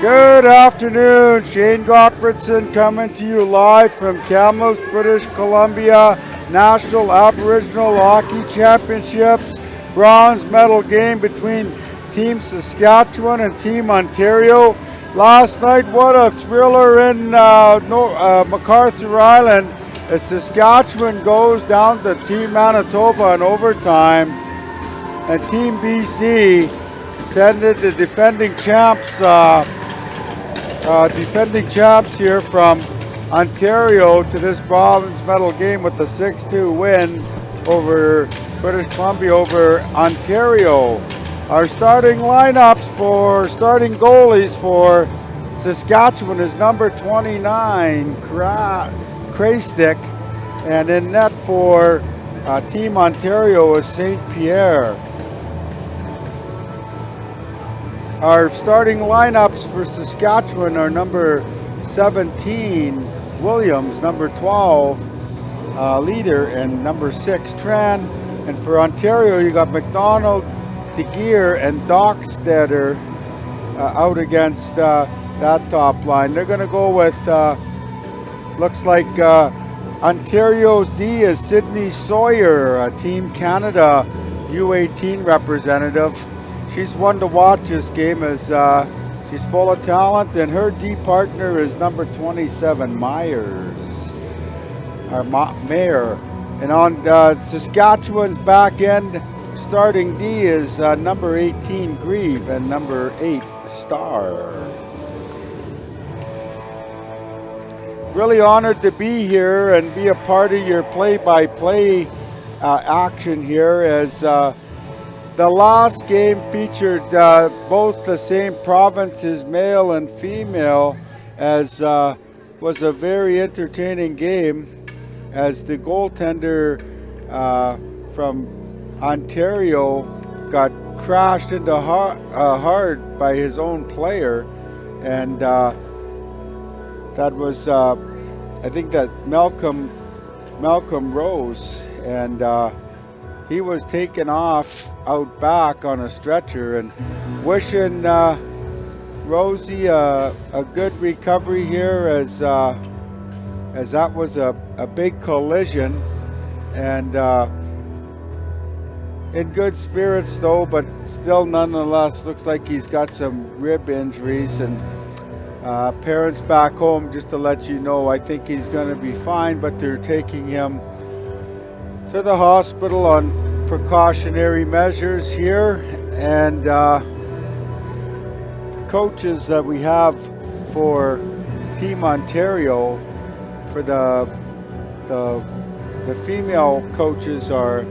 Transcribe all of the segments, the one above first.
Good afternoon, Shane Gottfredson coming to you live from Kamloops, British Columbia, National Aboriginal Hockey Championships, bronze medal game between Team Saskatchewan and Team Ontario. Last night, what a thriller in MacArthur Island as Saskatchewan goes down to Team Manitoba in overtime, and Team BC sending the defending champs here from Ontario to this bronze medal game with a 6-2 win over British Columbia over Ontario. Our starting goalies for Saskatchewan is number 29, Kraystick, and in net for Team Ontario is St. Pierre. Our starting lineups for Saskatchewan are number 17, Williams, number 12, Leader, and number 6, Tran. And for Ontario, you got McDonald, DeGear, and Dockstetter out against that top line. They're going to go with, looks like Ontario's D is Sydney Sawyer, a Team Canada U18 representative. She's one to watch this game as she's full of talent, and her D partner is number 27, Myers, or Mayer. And on Saskatchewan's back end, starting D is number 18, Grieve, and number 8, Star. Really honored to be here and be a part of your play-by-play action here as the last game featured both the same provinces, male and female, as was a very entertaining game as the goaltender from Ontario got crashed into hard by his own player, and that was I think that Malcolm Rose, and he was taken off out back on a stretcher, and wishing Rosie a good recovery here as that was a big collision, and in good spirits though, but still nonetheless looks like he's got some rib injuries. And parents back home, just to let you know, I think he's going to be fine, but they're taking him to the hospital on precautionary measures here. And coaches that we have for Team Ontario, for the female coaches are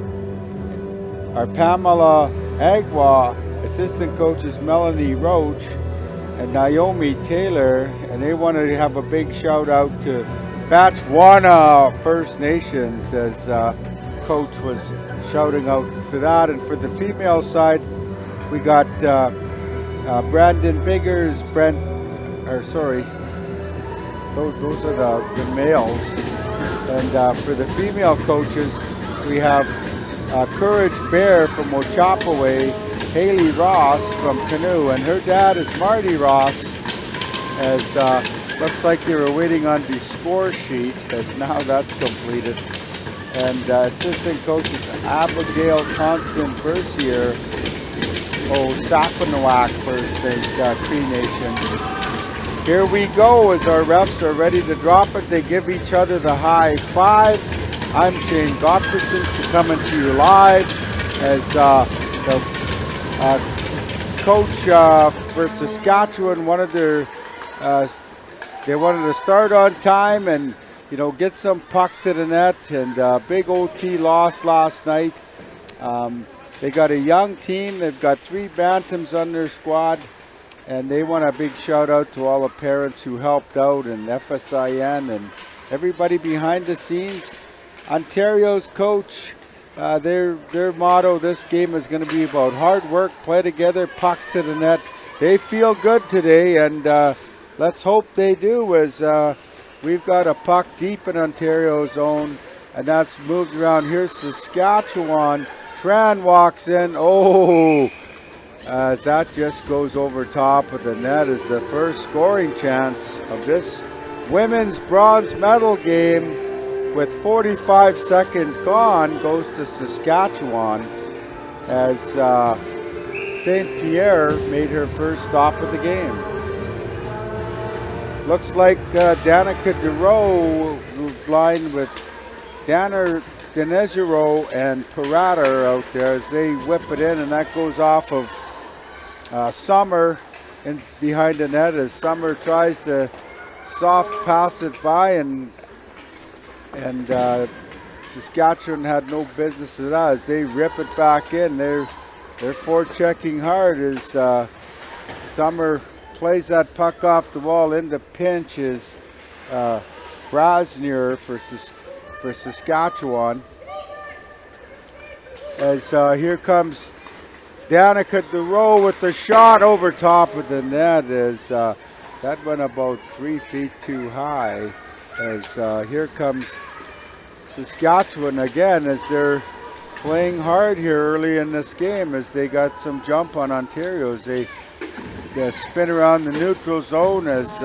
Pamela Agwa, assistant coaches Melanie Roach and Naomi Taylor, and they wanted to have a big shout out to Batchwana First Nations as coach was shouting out for that. And for the female side, we got Brandon Biggers, those are the males. And for the female coaches, we have Courage Bear from Ochapaway, Haley Ross from Canoe, and her dad is Marty Ross, as looks like they were waiting on the score sheet, as now that's completed. And assistant coaches Abigail Constant Bercier, Sapanoak First Cree Nation. Here we go as our refs are ready to drop it. They give each other the high fives. I'm Shane Gottfredson coming to you live as the coach for Saskatchewan they wanted to start on time and get some pucks to the net, and big OT loss last night. They got a young team. They've got 3 bantams on their squad, and they want a big shout out to all the parents who helped out, and FSIN and everybody behind the scenes. Ontario's coach, their motto this game is going to be about hard work, play together, pucks to the net. They feel good today, and let's hope they do, as we've got a puck deep in Ontario's zone, and that's moved around. Here's Saskatchewan. Tran walks in. as that just goes over top of the net as the first scoring chance of this women's bronze medal game with 45 seconds gone goes to Saskatchewan as St. Pierre made her first stop of the game. Looks like Danica DeRoe, who's lined with Denezero and Parada out there as they whip it in, and that goes off of Summer in behind the net as Summer tries to soft pass it by, and Saskatchewan had no business at all as they rip it back in. They're forechecking hard as Summer plays that puck off the wall into pinch is Brasnier for Saskatchewan. As here comes Danica DeRoe with the shot over top of the net as that went about 3 feet too high. As here comes Saskatchewan again as they're playing hard here early in this game as they got some jump on Ontario as they spin around the neutral zone as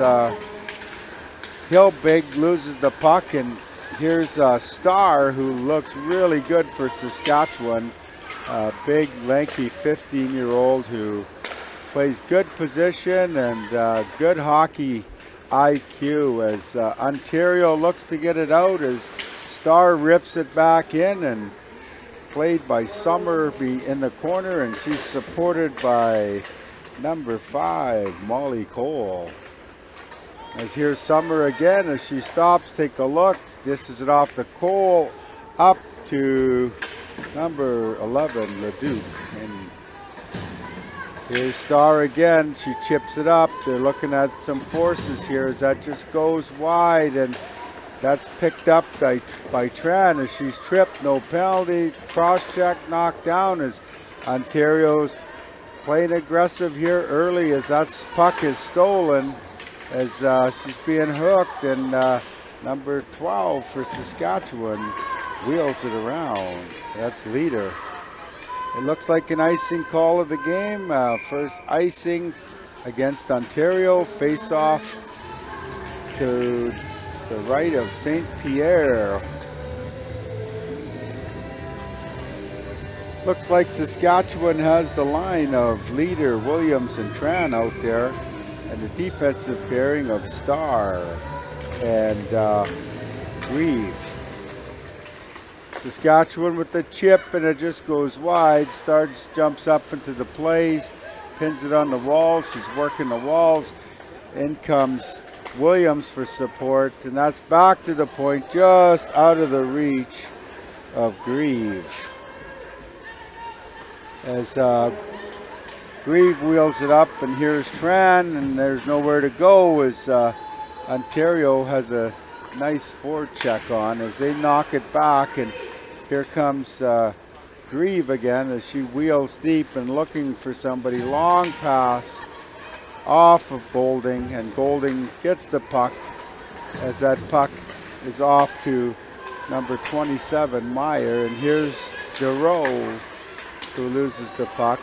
Hilbig loses the puck, and here's Starr who looks really good for Saskatchewan. Big, lanky 15-year-old who plays good position and good hockey IQ as Ontario looks to get it out as Starr rips it back in and played by Summer in the corner, and she's supported by number 5, Molly Cole. As here's Summer again as she stops, take a look, dishes it off to Cole, up to number 11, Leduc. And here's Starr again, she chips it up. They're looking at some forces here as that just goes wide, and that's picked up by Tran as she's tripped, no penalty. Cross check, knocked down as Ontario's playing aggressive here early as that puck is stolen as she's being hooked, and number 12 for Saskatchewan wheels it around. That's Leader. It looks like an icing call of the game. First icing against Ontario. Face off to the right of St. Pierre. Looks like Saskatchewan has the line of Leader, Williams, and Tran out there, and the defensive pairing of Starr and Grieve. Saskatchewan with the chip, and it just goes wide. Starr jumps up into the play, pins it on the wall. She's working the walls. In comes Williams for support, and that's back to the point, just out of the reach of Grieve. As Grieve wheels it up, and here's Tran, and there's nowhere to go as Ontario has a nice forecheck on as they knock it back, and here comes Grieve again as she wheels deep and looking for somebody. Long pass off of Golding, and Golding gets the puck as that puck is off to number 27, Meyer, and here's DeRoe who loses the puck,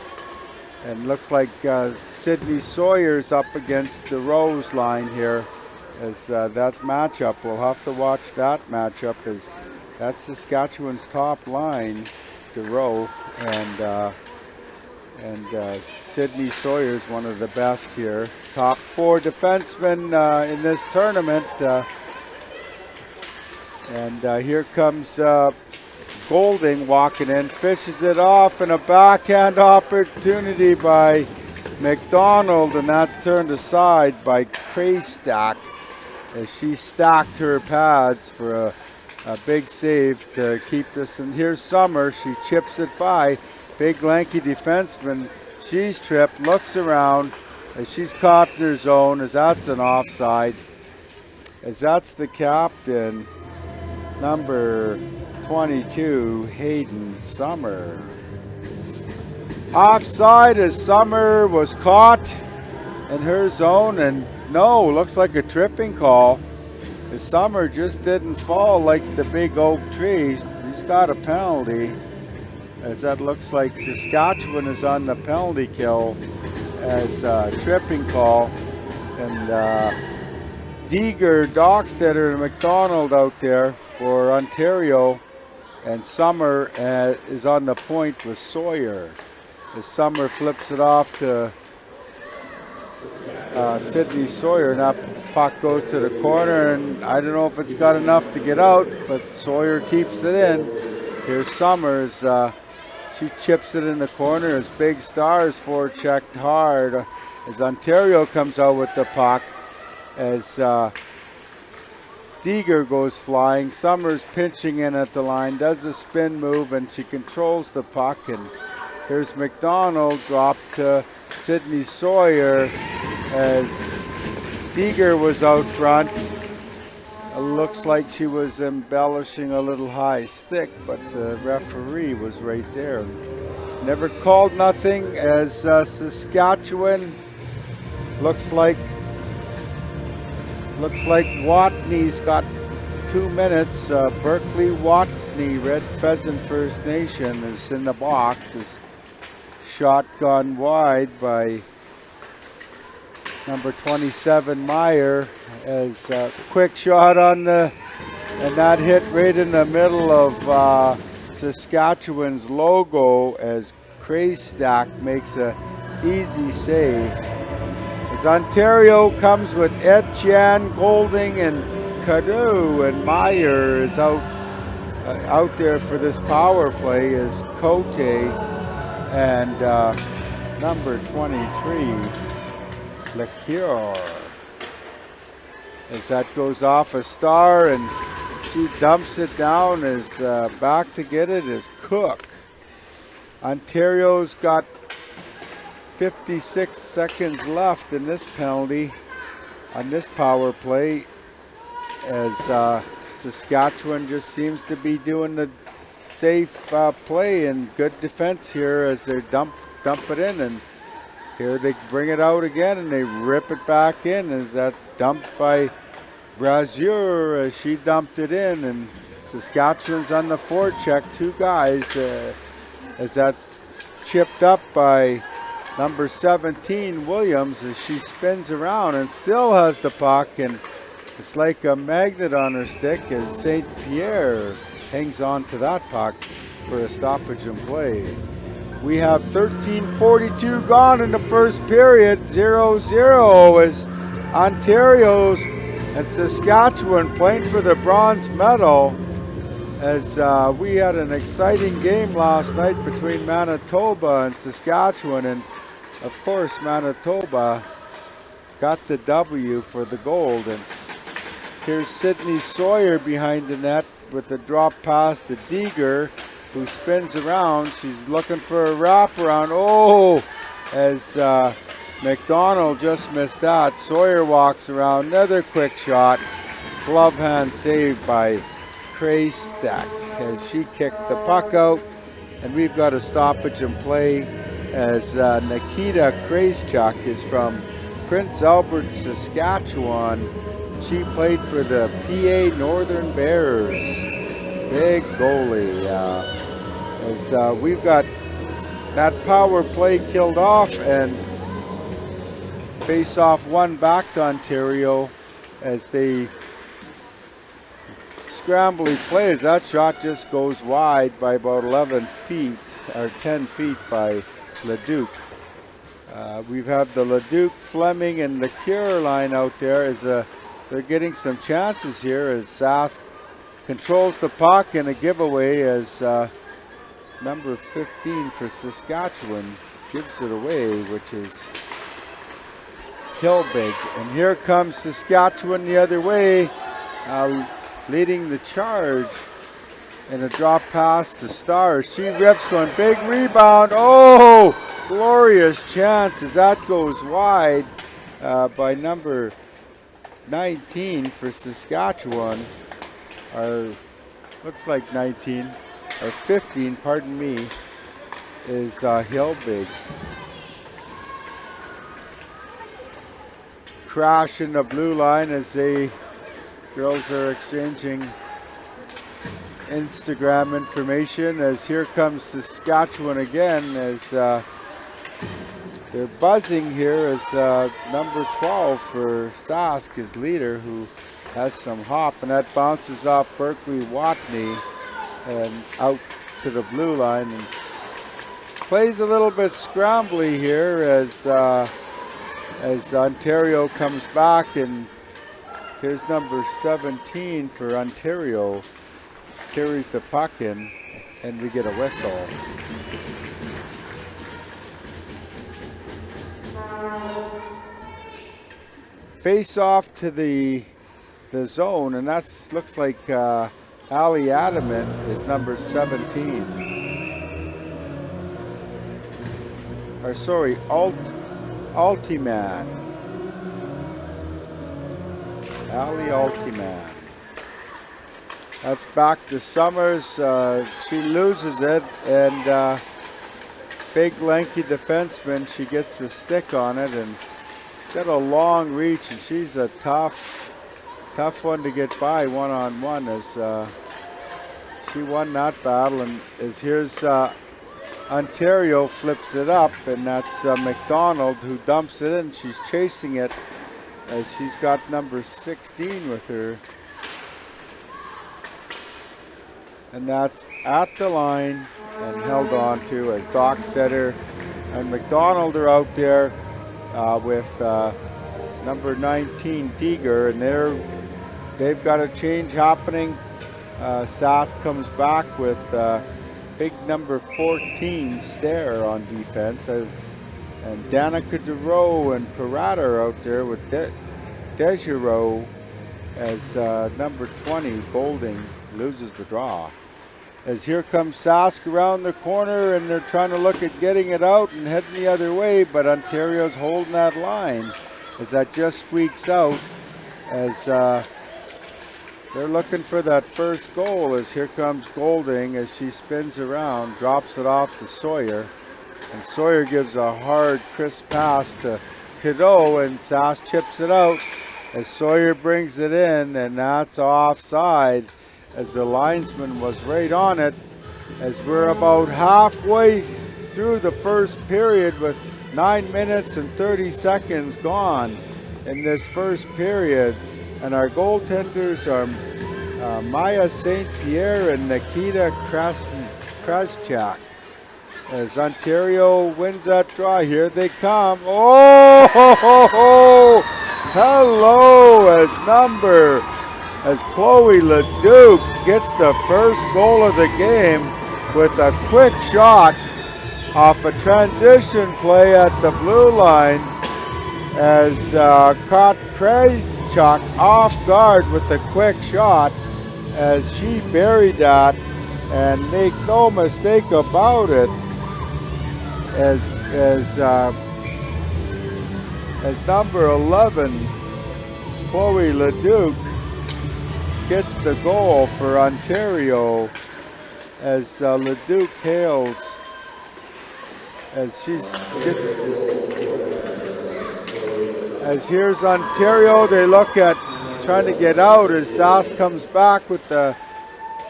and looks like Sydney Sawyer's up against DeRoe's line here as that matchup. We'll have to watch that matchup as that's Saskatchewan's top line, DeRoe, and Sydney Sawyer's one of the best here. Top 4 defensemen in this tournament. Here comes Golding walking in, fishes it off, and a backhand opportunity by McDonald, and that's turned aside by Kraystack as she stacked her pads for a big save to keep this. And here's Summer, she chips it by. Big lanky defenseman, she's tripped, looks around as she's caught in her zone as that's an offside. As that's the captain, number 22, Hayden Summer. Offside as Summer was caught in her zone, and no, looks like a tripping call. The Summer just didn't fall like the big oak tree. He's got a penalty as that looks like Saskatchewan is on the penalty kill as a tripping call. And Deeger, Dockstetter, and McDonald out there for Ontario. And Summer is on the point with Sawyer. As Summer flips it off to Sydney Sawyer, and that puck goes to the corner, and I don't know if it's got enough to get out, but Sawyer keeps it in. Here's Summers. She chips it in the corner as Big Stars forechecked hard as Ontario comes out with the puck. As Deeger goes flying, Summers pinching in at the line, does a spin move, and she controls the puck. And here's McDonald dropped to Sydney Sawyer as Deeger was out front. It looks like she was embellishing a little high stick, but the referee was right there. Never called nothing as Saskatchewan looks like Watney's got 2 minutes. Berkeley Watney, Red Pheasant First Nation, is in the box. Is shot gone wide by number 27 Meyer as a quick shot on and that hit right in the middle of Saskatchewan's logo as Kraystack makes a easy save. As Ontario comes with Etienne, Golding, and Cadu, and Meyer is out there for this power play as Cote and number 23 Lecure. As that goes off a Star and she dumps it down, as back to get it is Cook. Ontario's got 56 seconds left in this penalty on this power play as Saskatchewan just seems to be doing the safe play and good defense here as they dump it in, and here they bring it out again and they rip it back in as that's dumped by Brazier as she dumped it in, and Saskatchewan's on the forecheck, 2 guys as that's chipped up by number 17 Williams as she spins around and still has the puck, and it's like a magnet on her stick as St. Pierre hangs on to that puck for a stoppage and play. We have 13:42 gone in the first period, 0-0 as Ontario's and Saskatchewan playing for the bronze medal, as we had an exciting game last night between Manitoba and Saskatchewan, and of course Manitoba got the W for the gold. And here's Sydney Sawyer behind the net with the drop pass to Deeger, who spins around. She's looking for a wraparound. Oh, as McDonald just missed that. Sawyer walks around, another quick shot. Glove hand saved by Kraystack as she kicked the puck out, and we've got a stoppage and play as Nikita Kraychuk is from Prince Albert, Saskatchewan. She played for the PA Northern Bears. Big goalie. As we've got that power play killed off, and face off 1 back to Ontario as they scrambly plays. That shot just goes wide by about 11 feet or 10 feet by Leduc. We've had the Leduc, Fleming, and the Cure line out there as they're getting some chances here as Sask controls the puck, and a giveaway as number 15 for Saskatchewan gives it away, which is Hilbig. And here comes Saskatchewan the other way, leading the charge, and a drop pass to Stars. She rips one, big rebound. Oh, glorious chance as that goes wide by number 19 for Saskatchewan, or looks like 19 or 15, pardon me, is Hilbig. Crash in the blue line as girls are exchanging Instagram information, as here comes Saskatchewan again, as they're buzzing here as number 12 for Sask is leader, who has some hop, and that bounces off Berkeley Watney and out to the blue line, and plays a little bit scrambly here as Ontario comes back, and here's number 17 for Ontario, carries the puck in, and we get a whistle. Face off to the zone, and that looks like Ali Adamant is number 17. Or sorry, Altiman. Ali Altiman. That's back to Summers. She loses it, and big lanky defenseman, she gets a stick on it, and she's got a long reach, and she's a tough one to get by one-on-one, as she won that battle. And as here's Ontario flips it up, and that's McDonald who dumps it in. She's chasing it as she's got number 16 with her. And that's at the line and held on to as Dockstetter and McDonald are out there with number 19 Deeger, and they've got a change happening. Sask comes back with big number 14 Stair on defense, and Danica DeRoe and Parada are out there with Desjardins as number 20 Golding loses the draw. As here comes Sask around the corner, and they're trying to look at getting it out and heading the other way, but Ontario's holding that line as that just squeaks out, as they're looking for that first goal. As here comes Golding as she spins around, drops it off to Sawyer, and Sawyer gives a hard, crisp pass to Cadeau, and Sask chips it out as Sawyer brings it in, and that's offside, as the linesman was right on it, as we're about halfway through the first period with 9 minutes and 30 seconds gone in this first period. And our goaltenders are Maya St. Pierre and Nikita Kraschak. As Ontario wins that draw, here they come. Oh, ho, ho, ho. Hello, as Chloe Leduc gets the first goal of the game with a quick shot off a transition play at the blue line, as caught Krajcuk off guard with a quick shot, as she buried that, and make no mistake about it, as number 11 Chloe Leduc gets the goal for Ontario, as Leduc hails as as here's Ontario. They look at trying to get out as Sask comes back with the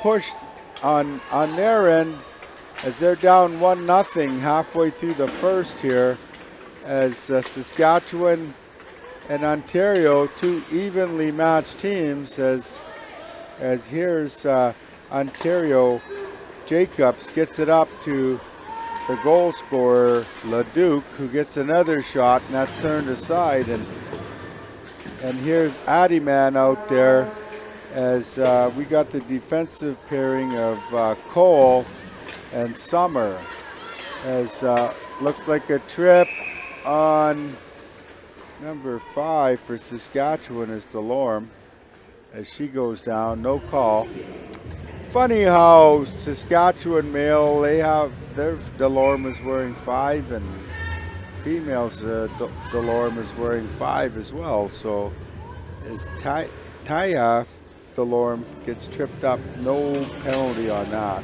push on their end, as they're down 1-0 halfway through the first here, as Saskatchewan and Ontario, two evenly matched teams, as here's Ontario. Jacobs gets it up to the goal scorer Leduc, who gets another shot, and that's turned aside, and here's Adiman out there, as we got the defensive pairing of Cole and Summer, as looks like a trip on number 5 for Saskatchewan is Delorme, as she goes down, no call. Funny how Saskatchewan male, their Delorme is wearing 5, and females Delorme is wearing 5 as well. So as Taya Delorme gets tripped up, no penalty on that.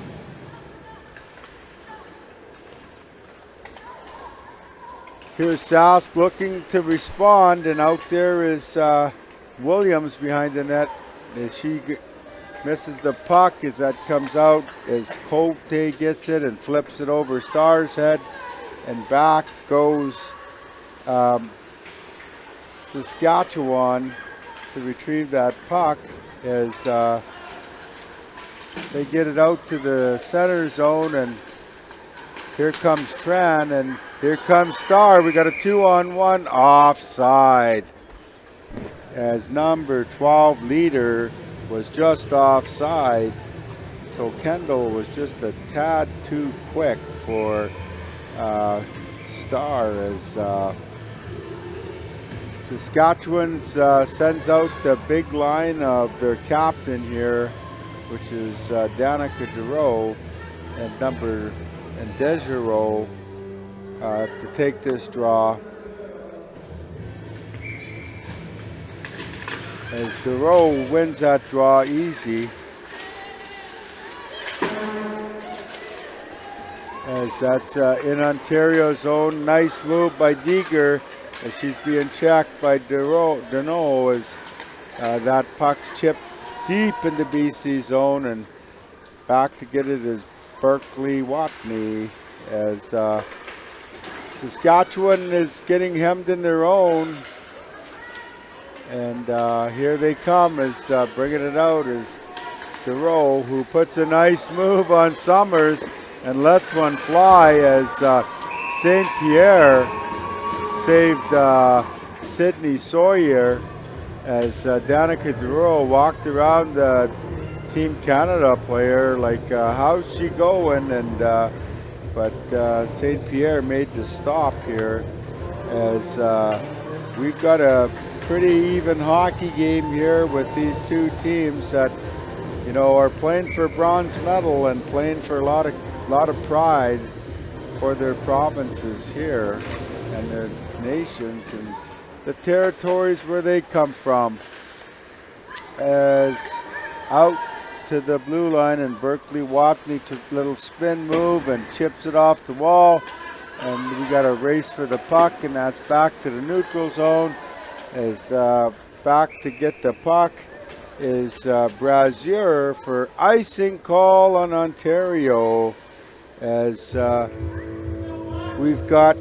Here's Sask looking to respond, and out there is Williams behind the net, as she misses the puck as that comes out as Cote gets it and flips it over Star's head, and back goes Saskatchewan to retrieve that puck as they get it out to the center zone, and here comes Tran and here comes Star. We got a 2-on-1 offside as number 12 leader was just offside. So Kendall was just a tad too quick for Star as Saskatchewan sends out the big line of their captain here, which is Danica Dero and Desjardins to take this draw. As Dero wins that draw easy. As that's in Ontario's zone. Nice move by Deeger as she's being checked by Deneau as that puck's chipped deep into BC zone, and back to get it is Berkeley Watney as Saskatchewan is getting hemmed in their own. And here they come as bringing it out is Dero, who puts a nice move on Summers and lets one fly as St. Pierre saved Sydney Sawyer as Danica Dero walked around the Team Canada player like, how's she going? And but St. Pierre made the stop here as we've got a pretty even hockey game here with these two teams that, you know, are playing for bronze medal and playing for a lot of pride for their provinces here and their nations and the territories where they come from. As out to the blue line, and Berkeley Watney took a little spin move and chips it off the wall, and we got a race for the puck, and that's back to the neutral zone. As back to get the puck is Brazier for icing call on Ontario, as we've got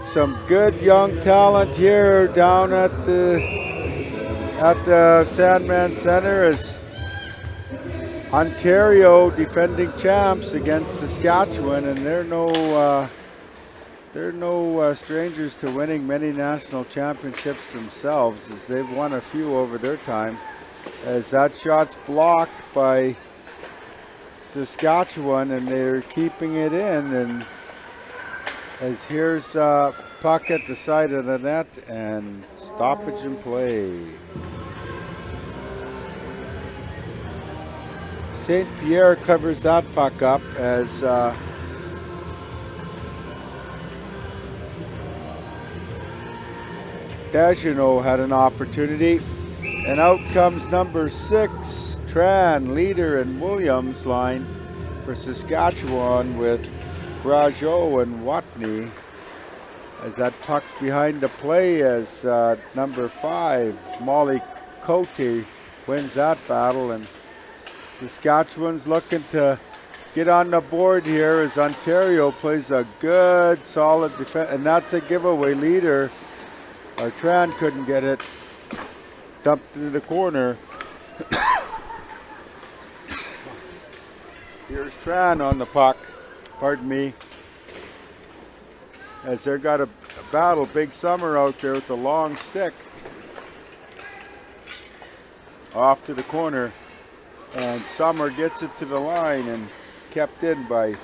some good young talent here down at the Sandman Center as Ontario defending champs against Saskatchewan, and they're no strangers to winning many national championships themselves, as they've won a few over their time. As that shot's blocked by Saskatchewan, and they're keeping it in, and as here's puck at the side of the net and stoppage in play. St. Pierre covers that puck up as Desjardins had an opportunity, and out comes number 6, Tran, leader in Williams line for Saskatchewan with Brageau and Watney, as that puck's behind the play as number 5, Molly Cote, wins that battle, and Saskatchewan's looking to get on the board here as Ontario plays a good, solid defense, and that's a giveaway leader. Our Tran couldn't get it, dumped into the corner. Here's Tran on the puck, pardon me, as they've got a battle. Big Summer out there with the long stick. Off to the corner, and Summer gets it to the line and kept in by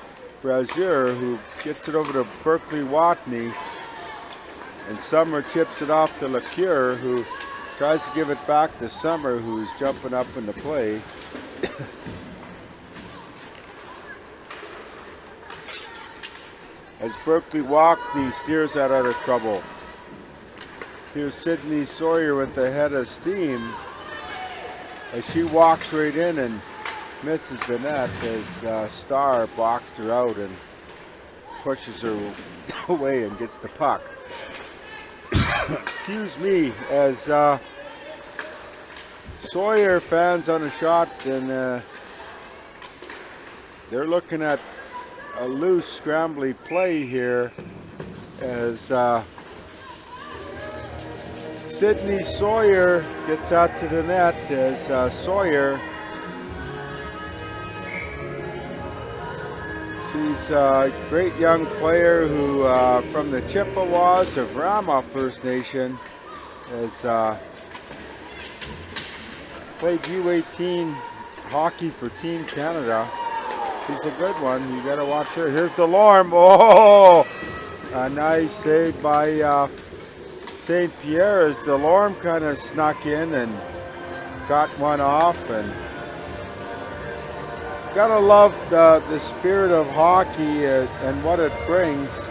Brazier, who gets it over to Berkeley Watney, and Summer chips it off to LeCure, who tries to give it back to Summer, who's jumping up into play. As Berkeley Watney steers that out of trouble. Here's Sydney Sawyer with the head of steam as she walks right in and misses the net as Starr boxed her out and pushes her away and gets the puck. Excuse me, as Sawyer fans on a shot, and they're looking at a loose, scrambly play here as Sydney Sawyer gets out to the net as Sawyer. She's a great young player who from the Chippewas of Rama First Nation has played U18 hockey for Team Canada. She's a good one. You got to watch her. Here's Delorme. Oh, a nice save by St. Pierre as Delorme kind of snuck in and got one off. And gotta love the spirit of hockey and what it brings.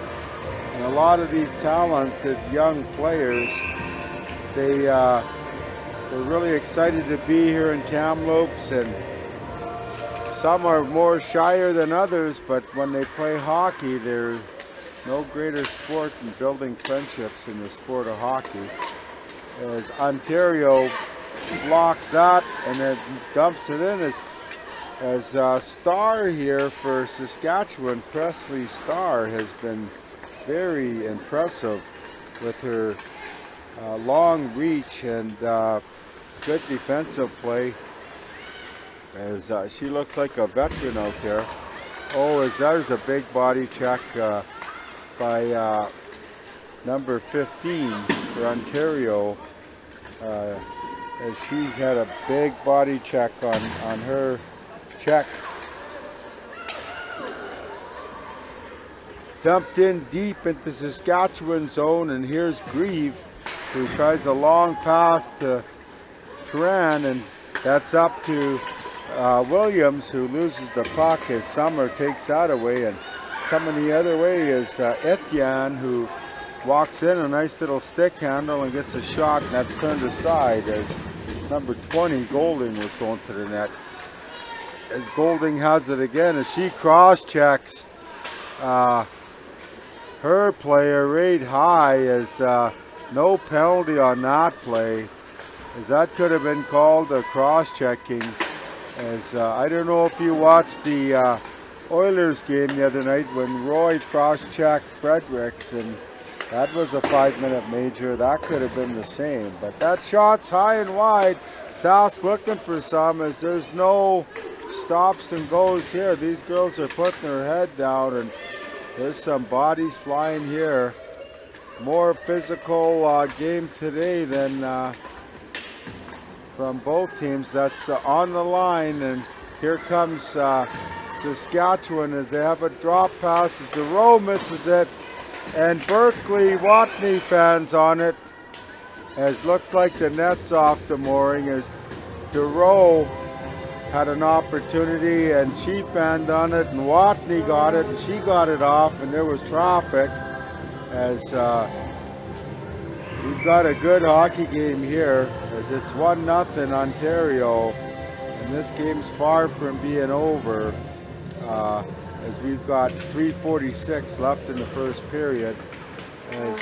And a lot of these talented young players, they're really excited to be here in Kamloops, and some are more shyer than others, but when they play hockey, there's no greater sport than building friendships in the sport of hockey. As Ontario blocks that and then dumps it in as Star here for Saskatchewan. Presley Star has been very impressive with her long reach and good defensive play, as she looks like a veteran out there. Oh, as there's a big body check by number 15 for Ontario, as she had a big body check on her check. Dumped in deep into Saskatchewan zone, and here's Grieve, who tries a long pass to Turan, and that's up to Williams, who loses the puck as Summer takes that away. And coming the other way is Etienne, who walks in, a nice little stick handle, and gets a shot, and that's turned aside as number 20, Golding, was going to the net. As Golding has it again, as she cross-checks her player right high, as no penalty on that play, as that could have been called a cross-checking. As I don't know if you watched the Oilers game the other night when Roy cross-checked Fredericks, and that was a 5-minute major. That could have been the same, but that shot's high and wide. Sask looking for some, as there's no stops and goes here. These girls are putting their head down, and there's some bodies flying here. More physical game today than from both teams. That's on the line, and here comes Saskatchewan as they have a drop pass as DeRoe misses it, and Berkeley Watney fans on it, as looks like the net's off the mooring, as DeRoe had an opportunity and she fanned on it, and Watney got it and she got it off, and there was traffic. As we've got a good hockey game here, as it's 1-0 Ontario, and this game's far from being over, as we've got 3:46 left in the first period, as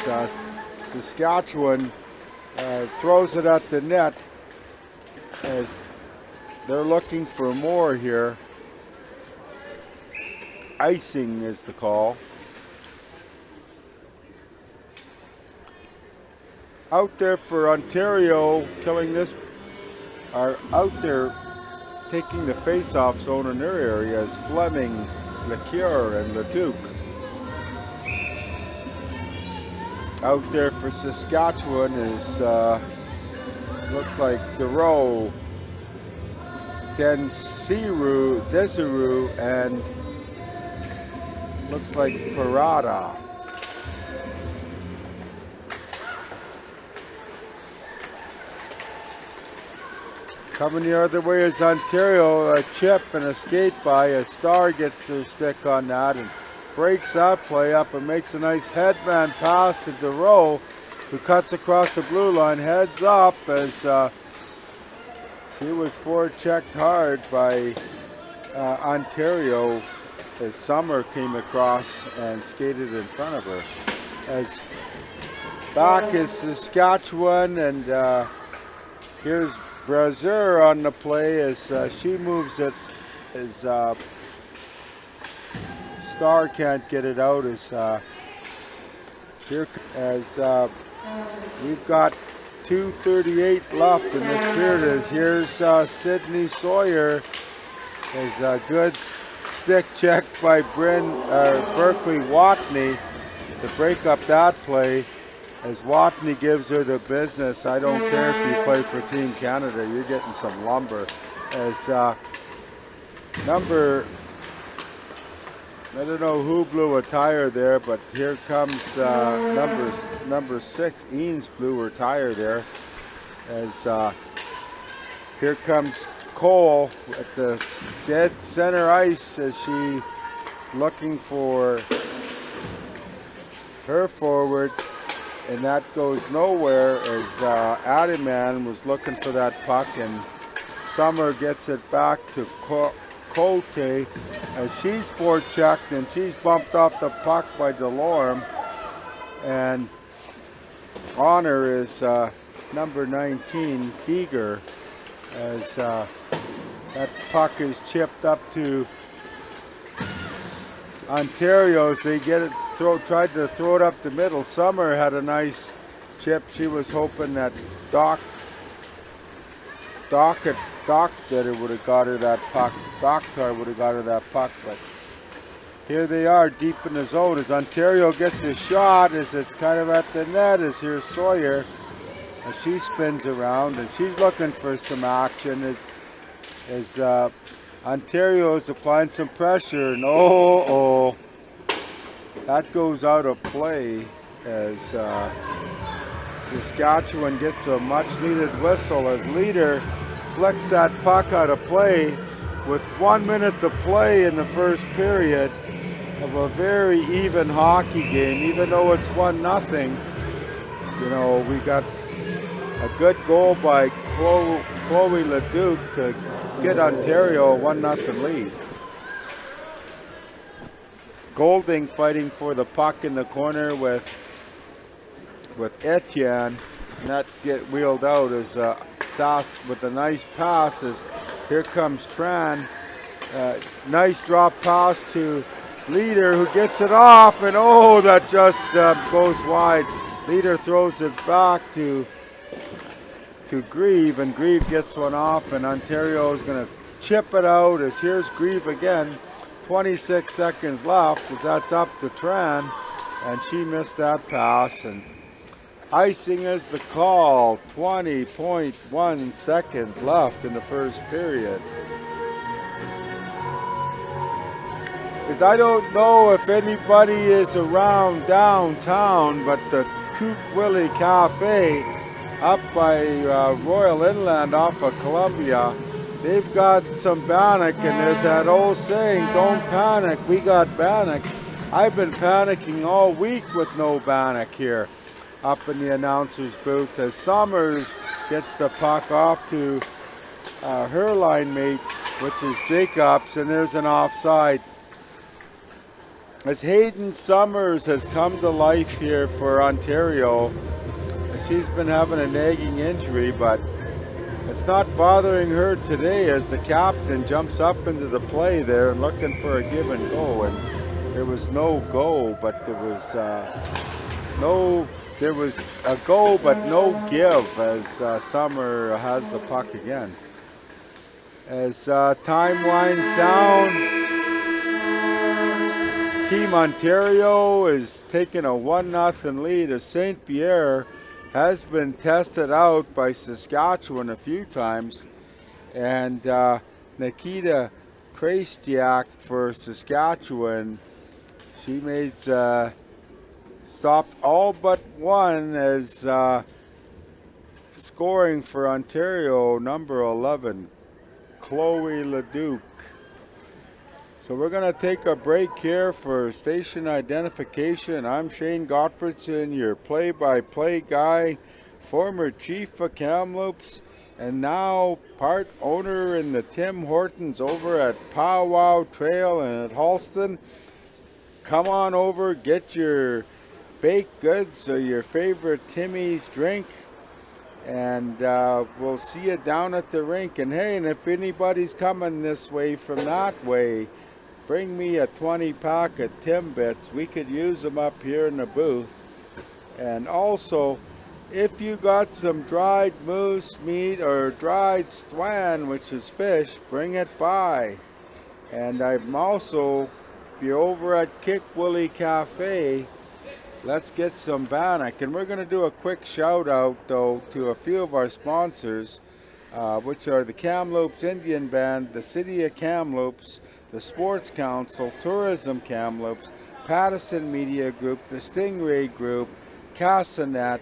Saskatchewan throws it at the net, as they're looking for more here. Icing is the call. Out there for Ontario, killing this, are out there taking the face-off zone in their area is Fleming, LeCure, and Leduc. Out there for Saskatchewan is, looks like DeRoe, Desirou, and looks like Parada. Coming the other way is Ontario, a chip and a skate by. A Star gets her stick on that and breaks that play up and makes a nice headman pass to DeRoe, who cuts across the blue line, heads up as she was forechecked hard by Ontario as Summer came across and skated in front of her. As back is Saskatchewan, and here's Brazier on the play as she moves it. As Star can't get it out. As here as we've got 2:38 left in this period. As here's Sydney Sawyer. As a good stick check by Berkeley Watney to break up that play. As Watney gives her the business, I don't care if you play for Team Canada, you're getting some lumber. As I don't know who blew a tire there, but here comes number 6, Eanes blew her tire there. As here comes Cole at the dead center ice as she looking for her forward, and that goes nowhere as Adiman was looking for that puck, and Summer gets it back to Cote as she's forechecked and she's bumped off the puck by Delorme, and on her is number 19 Giger as that puck is chipped up to Ontario as they get it tried to throw it up the middle. Summer had a nice chip. She was hoping that Dockstetter would have got her that puck. Docktar would have got her that puck, but here they are deep in the zone as Ontario gets a shot as it's kind of at the net. As here's Sawyer as she spins around and she's looking for some action as Ontario is applying some pressure, and that goes out of play as Saskatchewan gets a much needed whistle as Leader flicks that puck out of play with 1 minute to play in the first period of a very even hockey game. Even though it's 1-0, you know, we got a good goal by Chloe Leduc to get Ontario a 1-0 lead. Golding fighting for the puck in the corner with Etienne, and that get wheeled out as Sask with a nice pass. As here comes Tran, nice drop pass to Leader who gets it off, and that just goes wide. Leader throws it back to Grieve, and Grieve gets one off, and Ontario is going to chip it out. As here's Grieve again. 26 seconds left as that's up to Tran, and she missed that pass, and icing is the call. 20.1 seconds left in the first period. Because I don't know if anybody is around downtown, but the Cook Willie Cafe up by Royal Inland off of Columbia, they've got some Bannock, and there's that old saying, don't panic, we got Bannock. I've been panicking all week with no Bannock here up in the announcer's booth as Summers gets the puck off to her line mate, which is Jacobs, and there's an offside. As Hayden Summers has come to life here for Ontario, she's been having a nagging injury, but it's not bothering her today as the captain jumps up into the play there and looking for a give and go, and there was no go, but there was a go but no give as Summer has the puck again. As time winds down, Team Ontario is taking a 1-0 lead as St. Pierre has been tested out by Saskatchewan a few times, and Nikita Krajstiak for Saskatchewan, she made stopped all but one as scoring for Ontario, number 11, Chloe Leduc. So we're going to take a break here for station identification. I'm Shane Gottfredson, your play-by-play guy, former chief of Kamloops, and now part owner in the Tim Hortons over at Powwow Trail and at Halston. Come on over, get your baked goods or your favorite Timmy's drink, And we'll see you down at the rink. And hey, and if anybody's coming this way from that way, bring me a 20 pack of Timbits. We could use them up here in the booth. And also, if you got some dried moose meat or dried stwan, which is fish, bring it by. And I'm also, if you're over at Kick Willie Cafe, let's get some bannock. And we're going to do a quick shout out, though, to a few of our sponsors, which are the Kamloops Indian Band, the City of Kamloops, the Sports Council, Tourism Kamloops, Pattison Media Group, the Stingray Group, Casanet,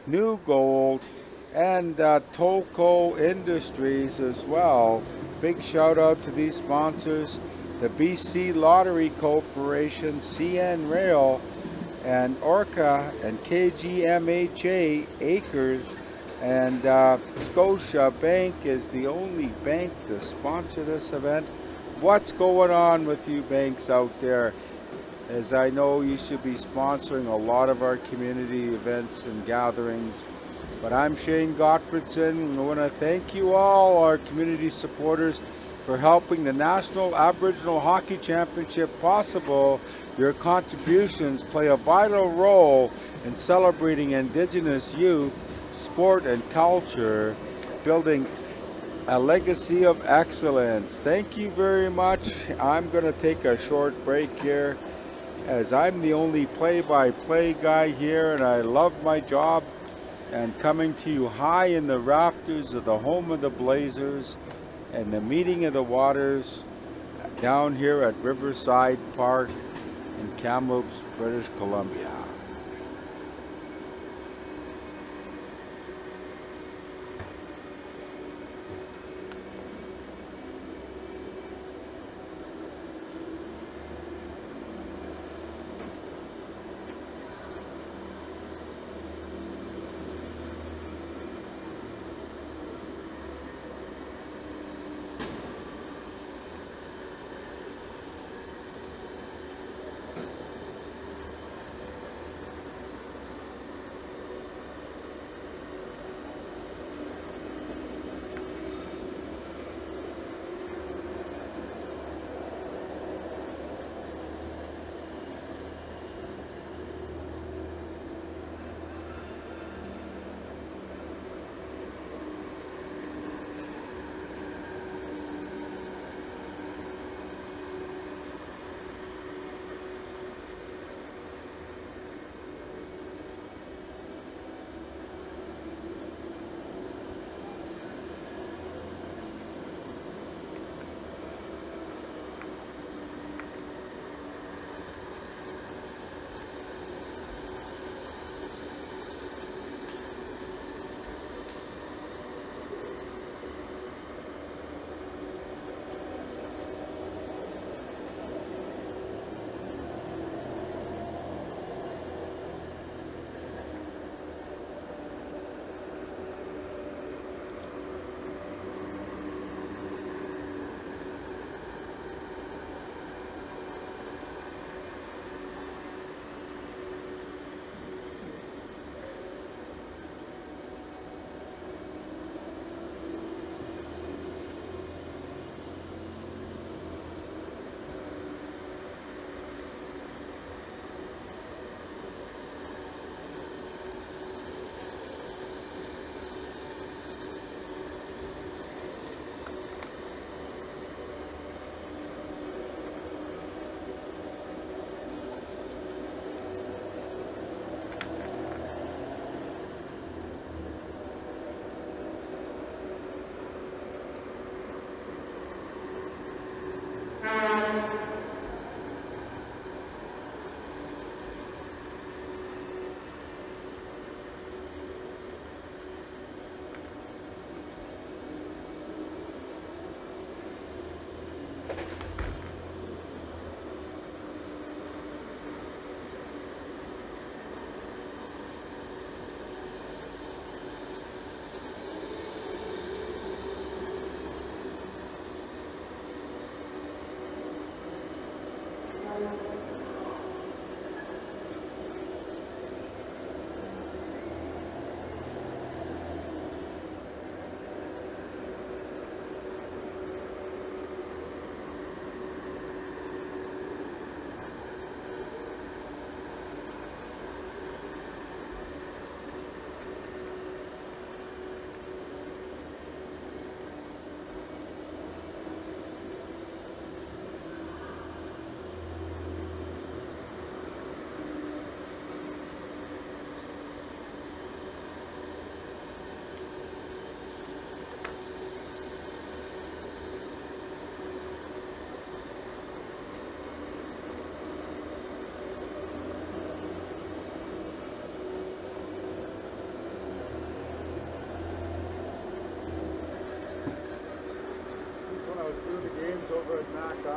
New Gold, and Tolco Industries as well. Big shout out to these sponsors, the BC Lottery Corporation, CN Rail, and Orca and KGMHA Acres, and Scotia Bank is the only bank to sponsor this event. What's going on with you banks out there? As I know you should be sponsoring a lot of our community events and gatherings. But I'm Shane Gottfredson. I want to thank you all, our community supporters, for helping the National Aboriginal Hockey Championship possible. Your contributions play a vital role in celebrating Indigenous youth, sport, and culture, building a legacy of excellence. Thank you very much. I'm going to take a short break here, as I'm the only play-by-play guy here, and I love my job, and coming to you high in the rafters of the home of the Blazers and the meeting of the waters down here at Riverside Park in Kamloops, British Columbia.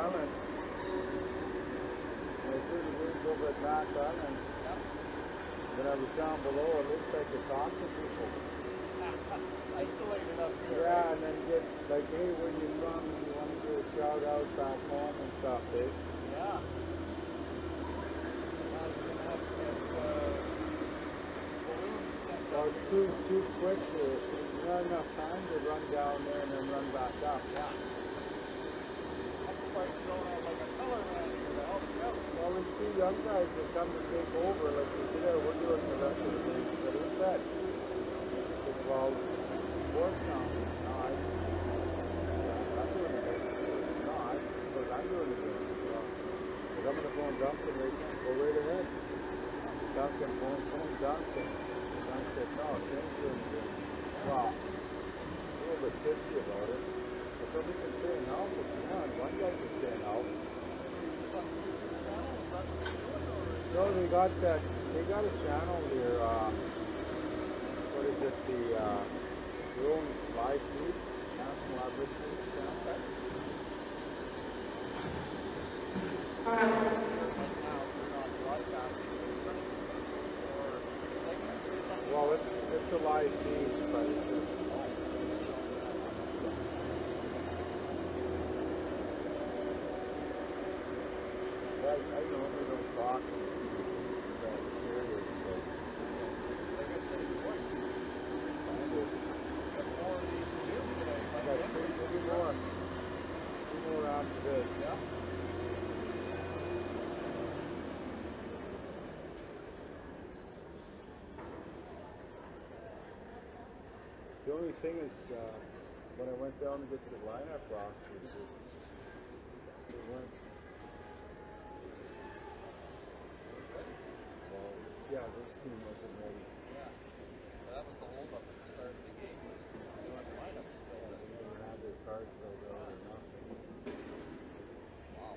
Island. I threw the wings over at Back Island. Yep. When I was down below, at least I could talk to people. Isolated up here. Yeah, Right? and then get like, hey, where you from? You want to do a shout out back home and stuff, eh? Yeah. Now you're gonna have to get balloons sent Well, out it's here. too quick. You not enough time to run down there and then run back up. Yeah. I'm surprised you don't have like a color around here to help you out. Well, there's two young guys that come to take over. Like they said, yeah, we're doing the rest of the day. But he said, well, sports now. No, I'm doing the game. No, I'm doing the game. But I'm going to go and dunk and they go right ahead. Dunk and phone dunk. And I said, no, Shane's doing the game. Well, a little bit pissy about it. But then we can stay in out if you want. One guy can stay in out. Just on the YouTube channel? Is that what you're doing? Or is No, they got a channel here, what is it, their own live feed, National Aboriginal channel. Right now, you're not broadcasting, you're running or segments or something? Well, it's a live feed, but it's just, I normally don't talk that period, so. Like I said twice. Got more of these to do today. I got two more after this. Yeah. The only thing is, when I went down to get the lineup rosters, they weren't. Well, yeah, this team wasn't ready. Yeah. That was the hold up at the start of the game was doing the lineups. Yeah, they never had their cards filled out or nothing. Wow.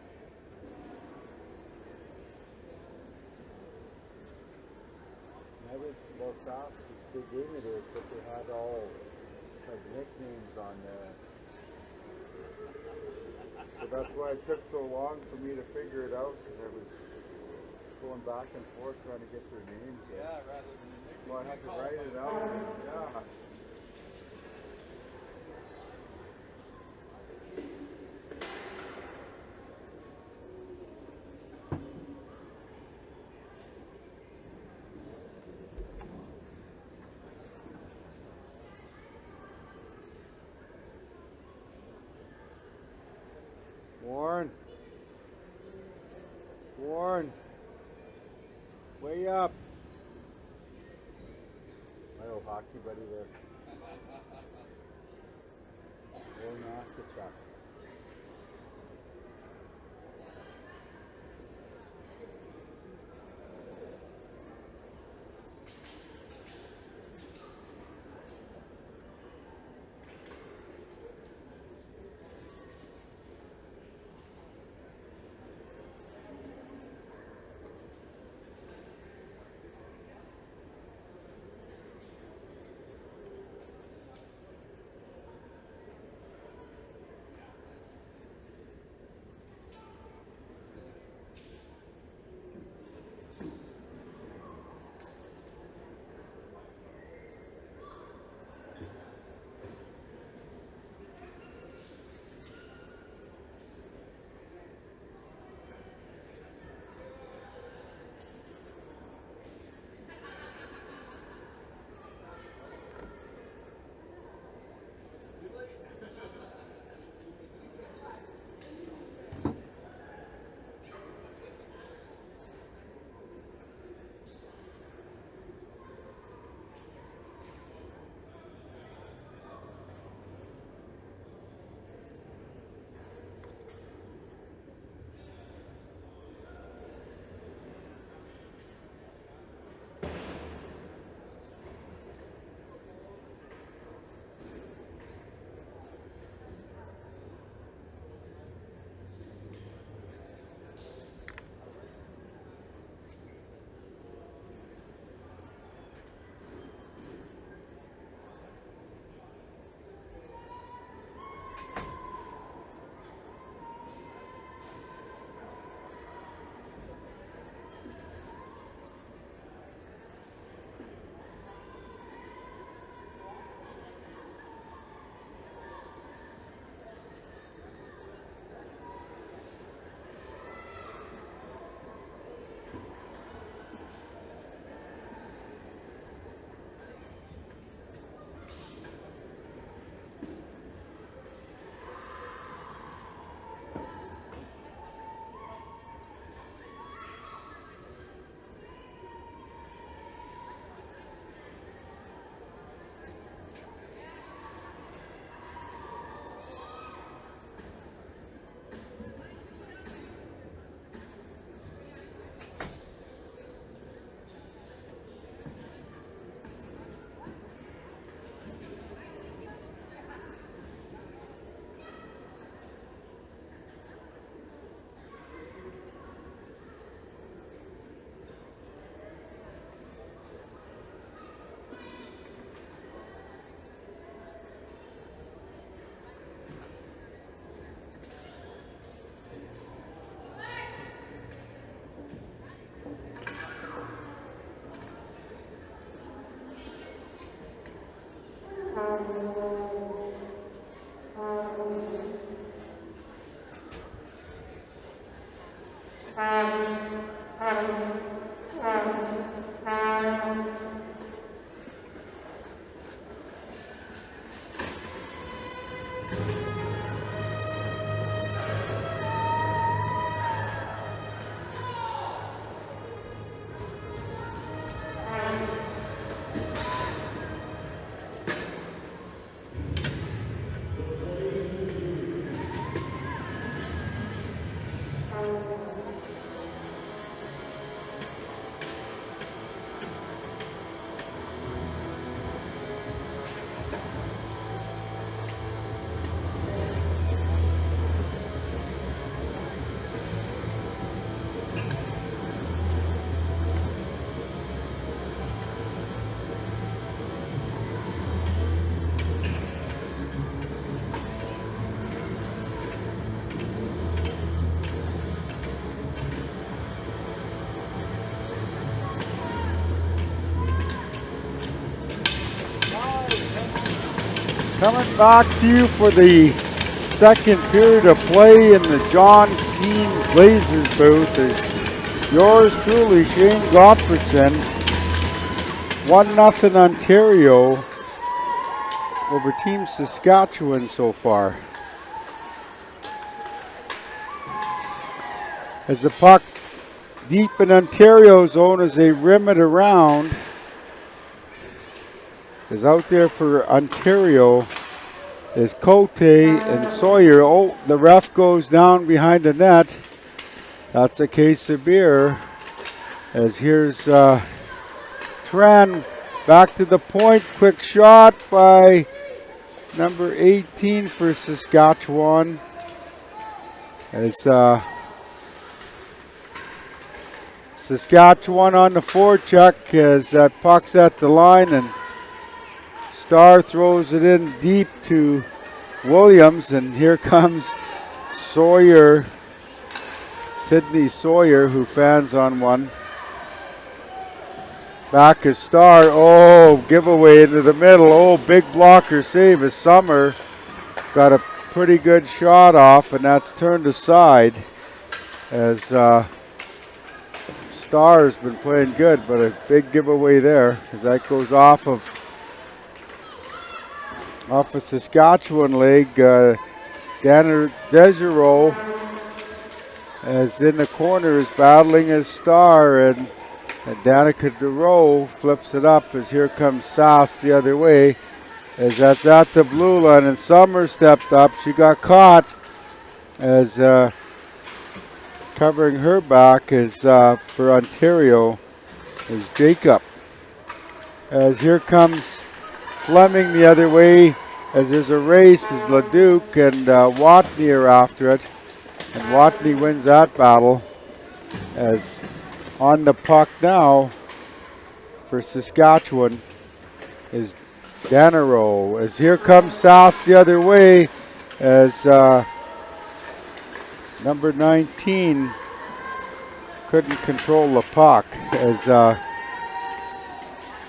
Well, Sask, they gave me this, but they had all like nicknames on there. So that's why it took so long for me to figure it out, because I was going back and forth trying to get their names. Yeah, rather than the nickname. Well, I had to write it out. Yeah. Warren, way up. My old hockey buddy there. Warren NAHC. Coming back to you for the second period of play in the John Keane Blazers booth is yours truly, Shane Gottfredson. 1-0 Ontario over Team Saskatchewan so far. As the puck deep in Ontario zone as they rim it around, is out there for Ontario is Cote and Sawyer. Oh, the ref goes down behind the net. That's a case of beer. As here's Tran back to the point. Quick shot by number 18 for Saskatchewan. As Saskatchewan on the forecheck as that puck's at the line, and Starr throws it in deep to Williams, and here comes Sawyer, Sydney Sawyer, who fans on one. Back is Starr. Oh, giveaway into the middle. Oh, big blocker save as Summer got a pretty good shot off, and that's turned aside as Starr's been playing good, but a big giveaway there as that goes off of Saskatchewan leg. Desereau, as in the corner, is battling his Starr, and Danica DeRoe flips it up as here comes Sass the other way, as that's at the blue line, and Summer stepped up. She got caught as covering her back is for Ontario is Jacob. As here comes Fleming the other way, as there's a race as Leduc and Watney are after it, and Watney wins that battle. As on the puck now for Saskatchewan is Danero, as here comes Sass the other way, as number 19 couldn't control the puck, as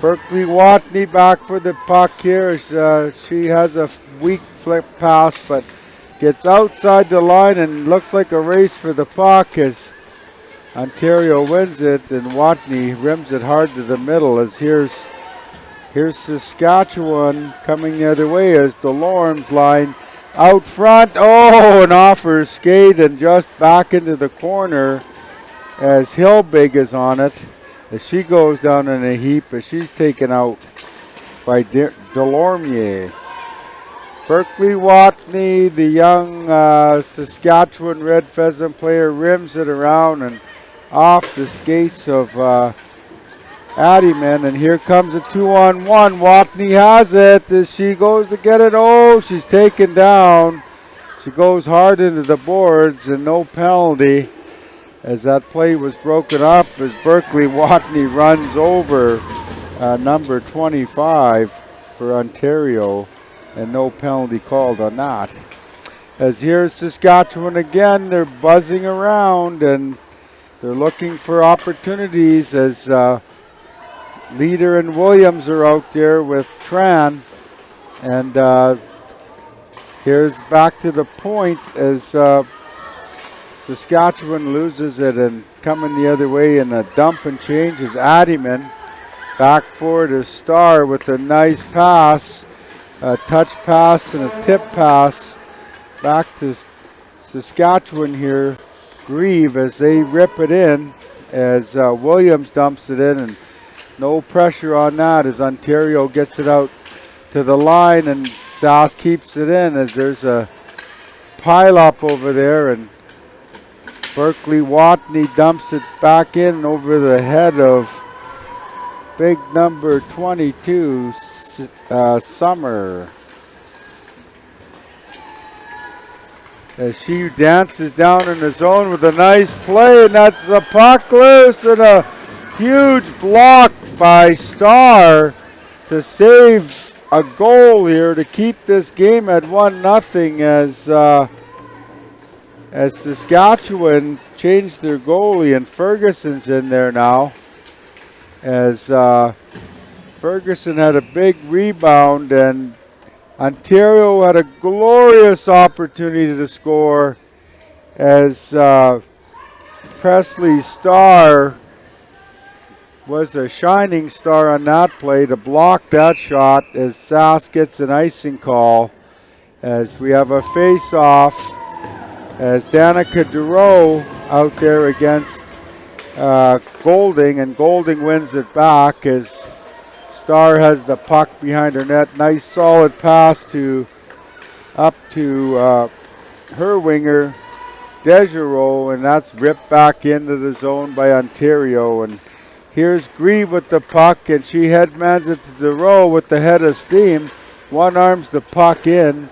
Berkeley Watney back for the puck here. She has a weak flip pass, but gets outside the line and looks like a race for the puck as Ontario wins it, and Watney rims it hard to the middle. As here's Saskatchewan coming the other way as Delorme's line out front. Oh, and off her skate and just back into the corner as Hilbig is on it. As she goes down in a heap as she's taken out by Delorme. Berkeley Watney, the young Saskatchewan Red Pheasant player, rims it around and off the skates of Addyman. And here comes a 2-on-1. Watney has it as she goes to get it. Oh, she's taken down. She goes hard into the boards and no penalty, as that play was broken up as Berkeley Watney runs over number 25 for Ontario, and no penalty called on that. As here's Saskatchewan again, they're buzzing around and they're looking for opportunities as Leader and Williams are out there with Tran, And here's back to the point as Saskatchewan loses it, and coming the other way in a dump and change is Addyman. Back forward is Starr with a nice pass, a touch pass and a tip pass. Back to Saskatchewan here. Grieve as they rip it in, as Williams dumps it in, and no pressure on that as Ontario gets it out to the line, and Sask keeps it in as there's a pile up over there, and Berkeley Watney dumps it back in over the head of big number 22, Summer. As she dances down in the zone with a nice play, and that's a puck loose, and a huge block by Starr to save a goal here to keep this game at 1-0 as Saskatchewan changed their goalie, and Ferguson's in there now. As Ferguson had a big rebound, and Ontario had a glorious opportunity to score as Presley Starr was a shining star on that play to block that shot as Sask gets an icing call. As we have a face-off as Danica Dureau out there against Golding, and Golding wins it back as Starr has the puck behind her net. Nice solid pass up to her winger, Dejereau, and that's ripped back into the zone by Ontario. And here's Grieve with the puck, and she headmans it to Dureau with the head of steam. One arms the puck in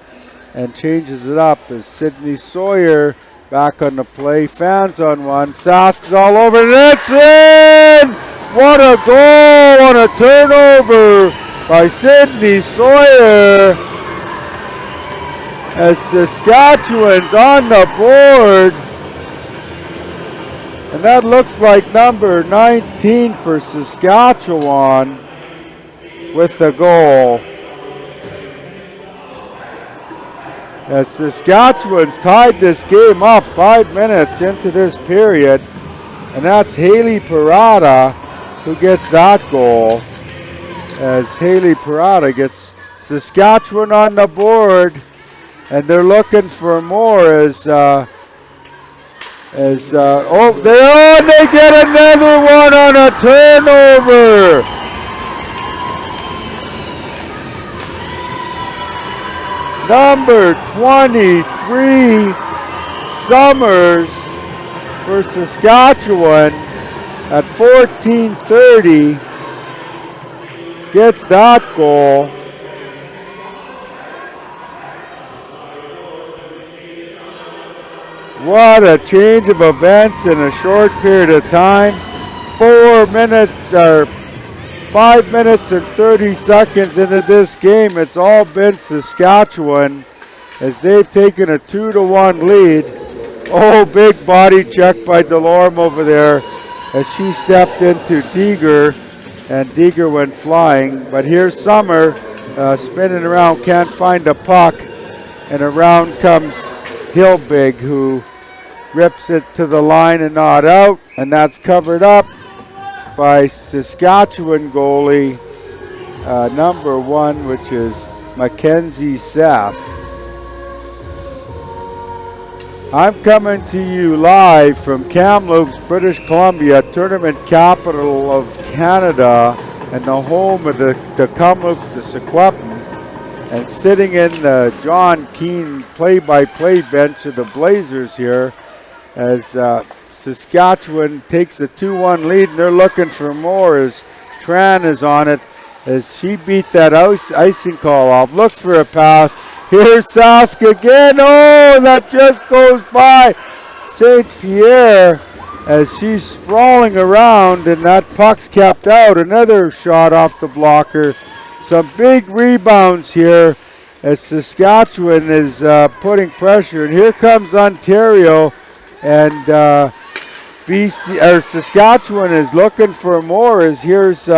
and changes it up as Sydney Sawyer back on the play. Fans on one. Sask's all over, and it's in! What a goal on a turnover by Sydney Sawyer as Saskatchewan's on the board. And that looks like number 19 for Saskatchewan with the goal. As Saskatchewan's tied this game up 5 minutes into this period, and that's Haley Parada who gets that goal. As Haley Parada gets Saskatchewan on the board, and they're looking for more as they get another one on a turnover. Number 23, Summers for Saskatchewan at 14:30 gets that goal. What a change of events in a short period of time. 5 minutes and 30 seconds into this game. It's all been Saskatchewan as they've taken a 2-1 lead. Oh, big body check by Delorme over there as she stepped into Deeger, and Deeger went flying. But here's Summer spinning around, can't find a puck, and around comes Hilbig, who rips it to the line and not out, and that's covered up by Saskatchewan goalie number 1, which is Mackenzie Seth. I'm coming to you live from Kamloops, British Columbia, tournament capital of Canada and the home of the Kamloops to Sequetum, and sitting in the John Keane play-by-play bench of the Blazers here as Saskatchewan takes a 2-1 lead, and they're looking for more as Tran is on it as she beat that icing call off. Looks for a pass. Here's Sask again. Oh, that just goes by St. Pierre as she's sprawling around, and that puck's kept out. Another shot off the blocker. Some big rebounds here as Saskatchewan is putting pressure. And here comes Ontario, and Saskatchewan is looking for more. As here's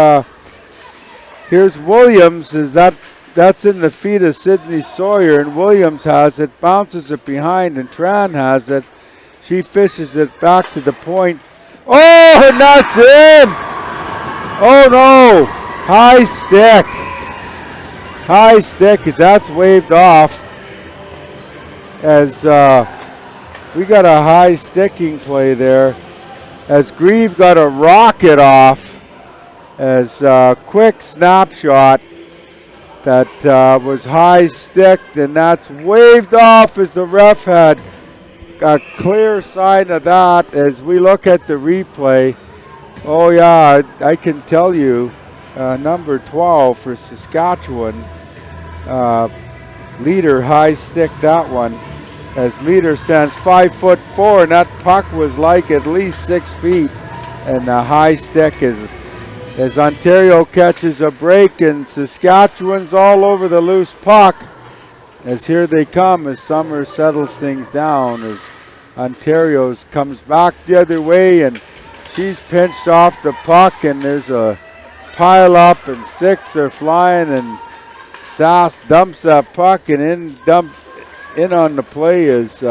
Williams, as that that's in the feet of Sydney Sawyer, and Williams has it, bounces it behind, and Tran has it. She fishes it back to the point. Oh, and that's in! Oh no! High stick. High stick, as that's waved off. As we got a high sticking play there. As Grieve got a rocket off. As quick snapshot. That was high sticked, and that's waved off as the ref had a clear sign of that. As we look at the replay, oh yeah, I can tell you, number 12 for Saskatchewan, Leader high stick that one. As Leader stands 5'4", and that puck was like at least 6 feet, and the high stick is. As Ontario catches a break, and Saskatchewan's all over the loose puck. As here they come, as Summers settles things down, as Ontario's comes back the other way, and she's pinched off the puck, and there's a pile up, and sticks are flying, and Sask dumps that puck, and in on the play is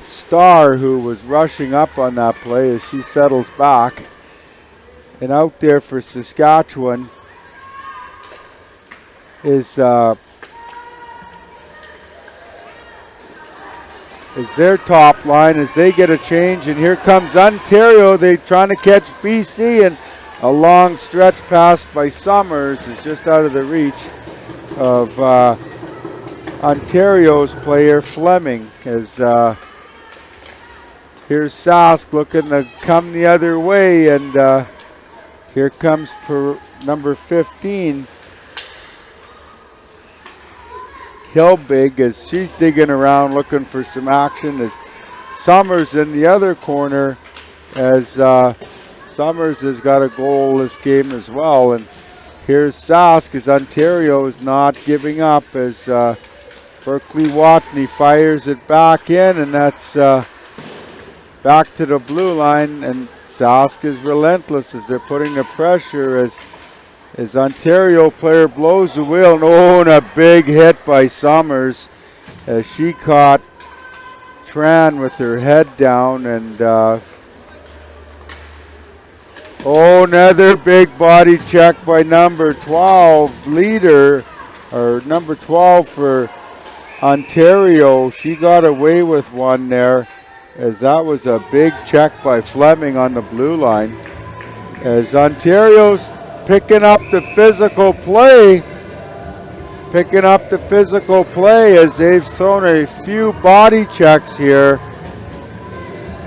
Starr, who was rushing up on that play as she settles back. And out there for Saskatchewan is their top line as they get a change. And here comes Ontario. They're trying to catch BC, and a long stretch pass by Summers is just out of the reach of Ontario's player Fleming. As here's Sask looking to come the other way, and here comes number 15, Hilbig, as she's digging around looking for some action. As Summers in the other corner, as Summers has got a goal this game as well. And here's Sask as Ontario is not giving up, as Berkeley Watney fires it back in, and that's back to the blue line, and Sask is relentless as they're putting the pressure as Ontario player blows the wheel, and a big hit by Summers as she caught Tran with her head down, and another big body check by number 12, Leader, or number 12 for Ontario. She got away with one there, as that was a big check by Fleming on the blue line. As Ontario's picking up the physical play, as they've thrown a few body checks here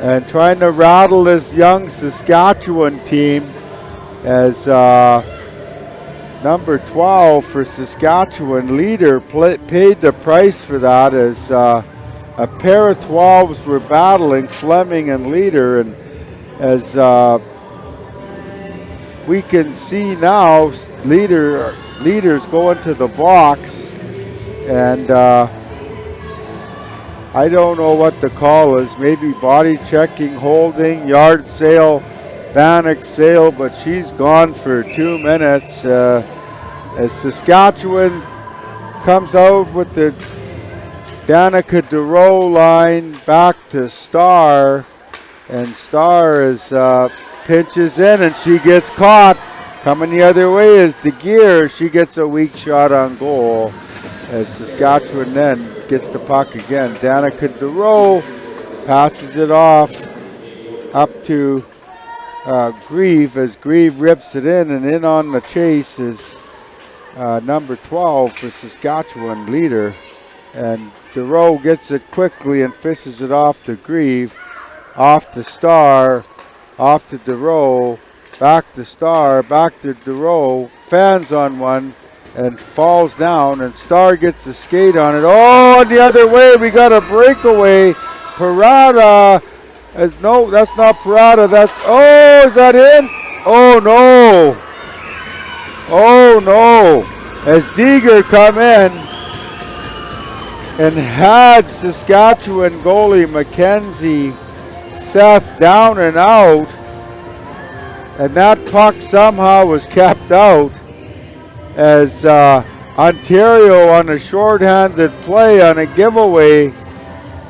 and trying to rattle this young Saskatchewan team, as number 12 for Saskatchewan, Leader, paid the price for that, as a pair of 12s were battling, Fleming and Leader, and as we can see now, Leader's going to the box, and I don't know what the call is, maybe body checking, holding, yard sale, Bannock sale, but she's gone for 2 minutes, as Saskatchewan comes out with the Danica DeRoe line back to Starr, and Starr is pinches in, and she gets caught. Coming the other way is DeGear. She gets a weak shot on goal, as Saskatchewan then gets the puck again. Danica DeRoe passes it off up to Grieve, as Grieve rips it in, and in on the chase is number 12 for Saskatchewan, Leader. And DeRoe gets it quickly and fishes it off to Grieve, off to Starr, off to DeRoe, back to Starr, back to DeRoe, fans on one and falls down, and Starr gets a skate on it. And the other way, we got a breakaway. Parada, no, that's not Parada, that's, is that in? Oh no, as Deeger come in, and had Saskatchewan goalie Mackenzie Seth down and out, and that puck somehow was kept out, as Ontario on a short-handed play on a giveaway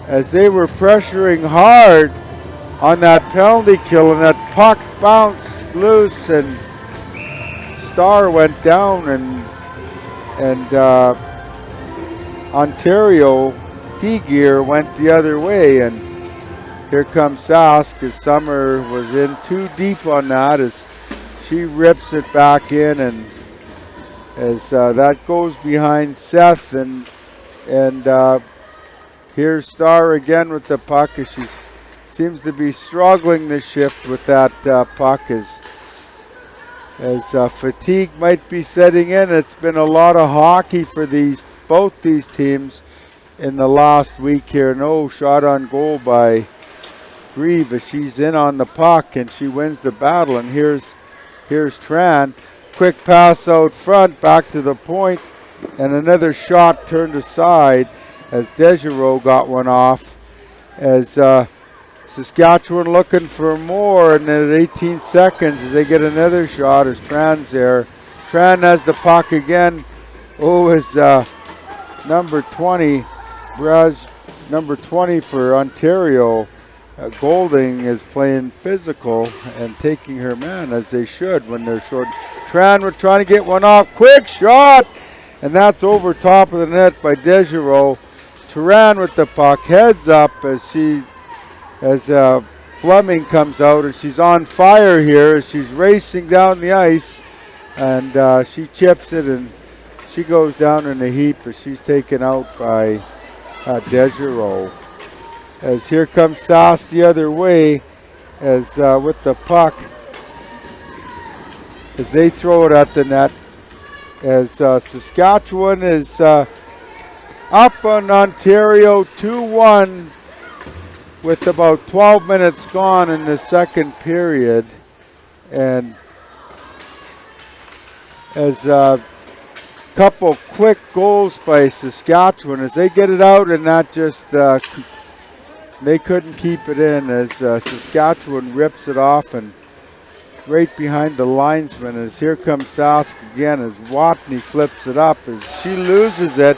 as they were pressuring hard on that penalty kill, and that puck bounced loose and Star went down, and Ontario D-gear went the other way, and here comes Sask as Summer was in too deep on that as she rips it back in, and as that goes behind Seth, and here's Star again with the puck as she seems to be struggling this shift with that puck as fatigue might be setting in. It's been a lot of hockey for both these teams in the last week here. No shot on goal by Grieve as she's in on the puck and she wins the battle. And here's Tran. Quick pass out front, back to the point, and another shot turned aside as Desjardins got one off. As Saskatchewan looking for more, and then at 18 seconds as they get another shot as Tran's there. Tran has the puck again. Oh, is number 20, number 20 for Ontario. Golding is playing physical and taking her man as they should when they're short. Tran was trying to get one off. Quick shot! And that's over top of the net by Desjardins. Tran with the puck, heads up as Fleming comes out, and she's on fire here as she's racing down the ice, and she chips it, and she goes down in a heap as she's taken out by Desjardins. As here comes Sass the other way, as with the puck, as they throw it at the net, as Saskatchewan is up on Ontario 2-1 with about 12 minutes gone in the second period. And as a couple quick goals by Saskatchewan as they get it out, and not just they couldn't keep it in as Saskatchewan rips it off and right behind the linesman. As here comes Sask again as Watney flips it up as she loses it.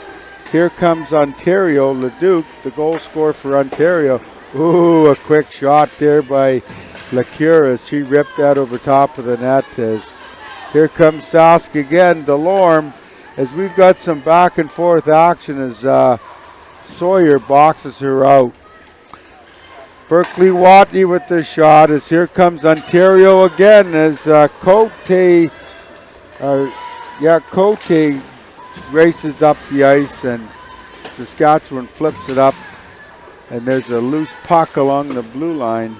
Here comes Ontario. Leduc, the goal scorer for Ontario. Ooh, a quick shot there by LaCure as she ripped that over top of the net. As here comes Sask again. Delorme, as we've got some back and forth action as Sawyer boxes her out. Berkeley Watney with the shot as here comes Ontario again as Cote races up the ice and Saskatchewan flips it up, and there's a loose puck along the blue line,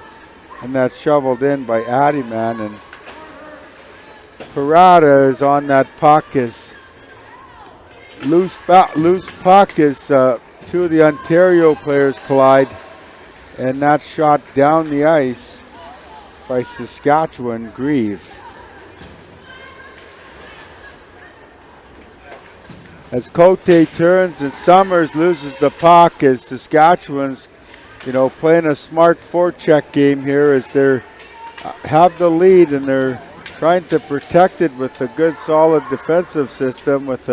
and that's shoveled in by Addyman, and Parada is on that puck as loose puck as two of the Ontario players collide, and that shot down the ice by Saskatchewan Grieve. As Cote turns and Summers loses the puck as Saskatchewan's, playing a smart forecheck game here as they have the lead and they're trying to protect it with a good solid defensive system with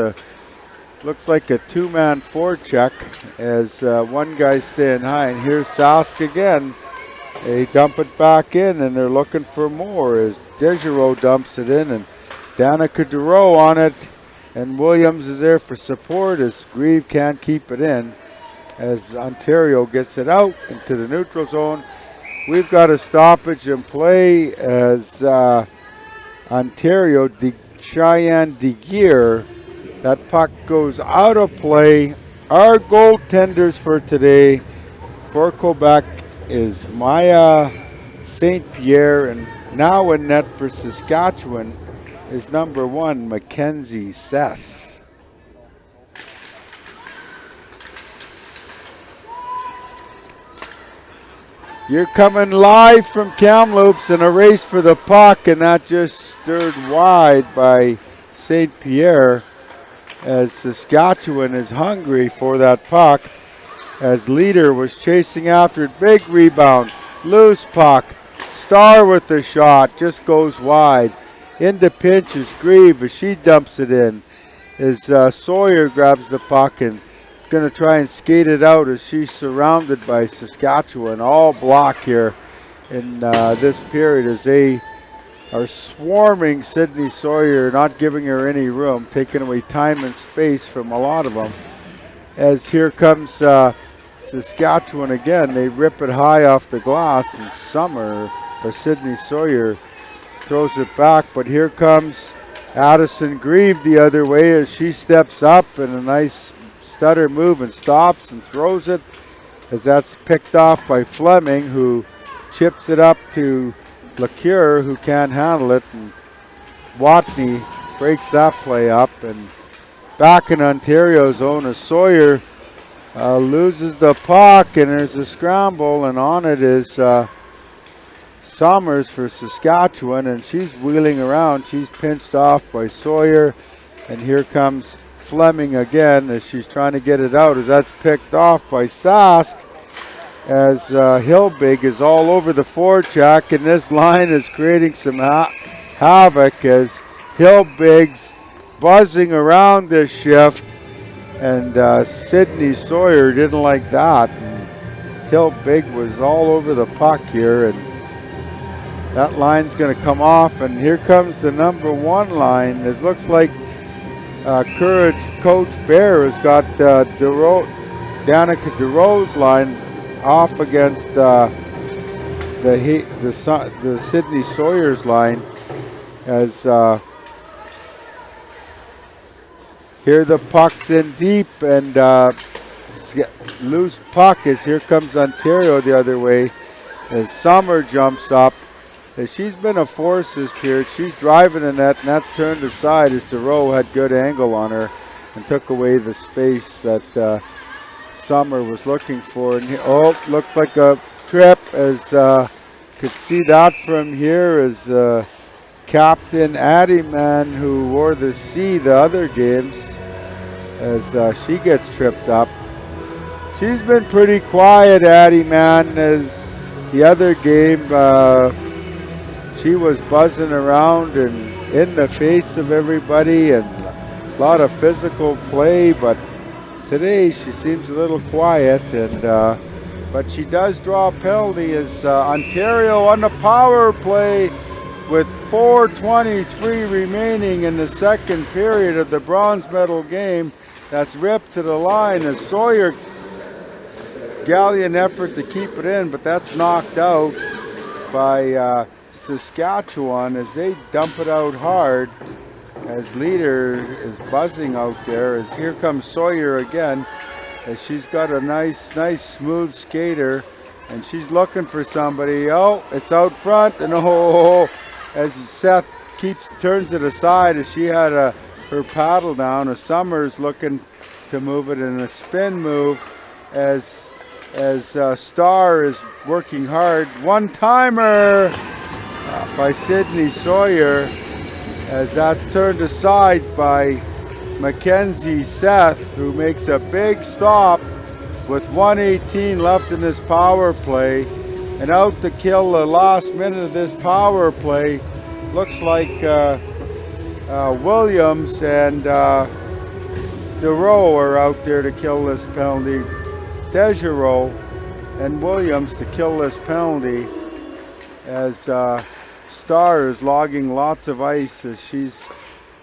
looks like a two-man forecheck as one guy's staying high. And here's Sask again. They dump it back in and they're looking for more as Desjardins dumps it in and Danica Duro on it. And Williams is there for support as Grieve can't keep it in as Ontario gets it out into the neutral zone. We've got a stoppage in play as Ontario, Cheyenne DeGear, that puck goes out of play. Our goaltenders for today for Quebec is Maya St. Pierre, and now in net for Saskatchewan is number 1, Mackenzie Seth. You're coming live from Kamloops in a race for the puck, and that just stirred wide by St. Pierre as Saskatchewan is hungry for that puck as Leader was chasing after it. Big rebound, loose puck. Star with the shot, just goes wide. Into pinch is Grieve as she dumps it in. as Sawyer grabs the puck and going to try and skate it out as she's surrounded by Saskatchewan. All block here in this period as they are swarming Sydney Sawyer, not giving her any room, taking away time and space from a lot of them. As here comes Saskatchewan again, they rip it high off the glass, and Sydney Sawyer throws it back, but here comes Addison Grieve the other way as she steps up in a nice stutter move and stops and throws it, as that's picked off by Fleming, who chips it up to LeCure, who can't handle it, and Watney breaks that play up. And back in Ontario's zone, as Sawyer loses the puck, and there's a scramble, and on it is Summers for Saskatchewan, and she's wheeling around. She's pinched off by Sawyer, and here comes Fleming again as she's trying to get it out, as that's picked off by Sask, as Hilbig is all over the forecheck, and this line is creating some havoc as Hilbig's buzzing around this shift, and Sydney Sawyer didn't like that, and Hilbig was all over the puck here, and that line's going to come off, and here comes the number 1 line. It looks like Courage Coach Bear has got Danica DeRose line off against the Sydney Sawyer's line, as here the puck's in deep, and loose puck as here comes Ontario the other way, as Summer jumps up. As she's been a force this period, she's driving the net, and that's turned aside as DeRoe had good angle on her and took away the space that Summer was looking for. And looked like a trip, as could see that from here, as Captain Addyman, who wore the C the other games, as she gets tripped up. She's been pretty quiet, Addyman, as the other game she was buzzing around and in the face of everybody, and a lot of physical play, but today she seems a little quiet, and but she does draw a penalty as Ontario on the power play with 4:23 remaining in the second period of the bronze medal game. That's ripped to the line as Sawyer gallant effort to keep it in, but that's knocked out by Saskatchewan as they dump it out hard, as Leader is buzzing out there, as here comes Sawyer again, as she's got a nice smooth skater, and she's looking for somebody. Oh, it's out front, and as Seth turns it aside, as she had her paddle down, as Summers looking to move it in a spin move, as Starr is working hard. One-timer by Sydney Sawyer, as that's turned aside by Mackenzie Seth, who makes a big stop with 1:18 left in this power play. And out to kill the last minute of this power play, looks like Williams and DeRoe are out there to kill this penalty. Dejereau and Williams to kill this penalty, as Starr is logging lots of ice as she's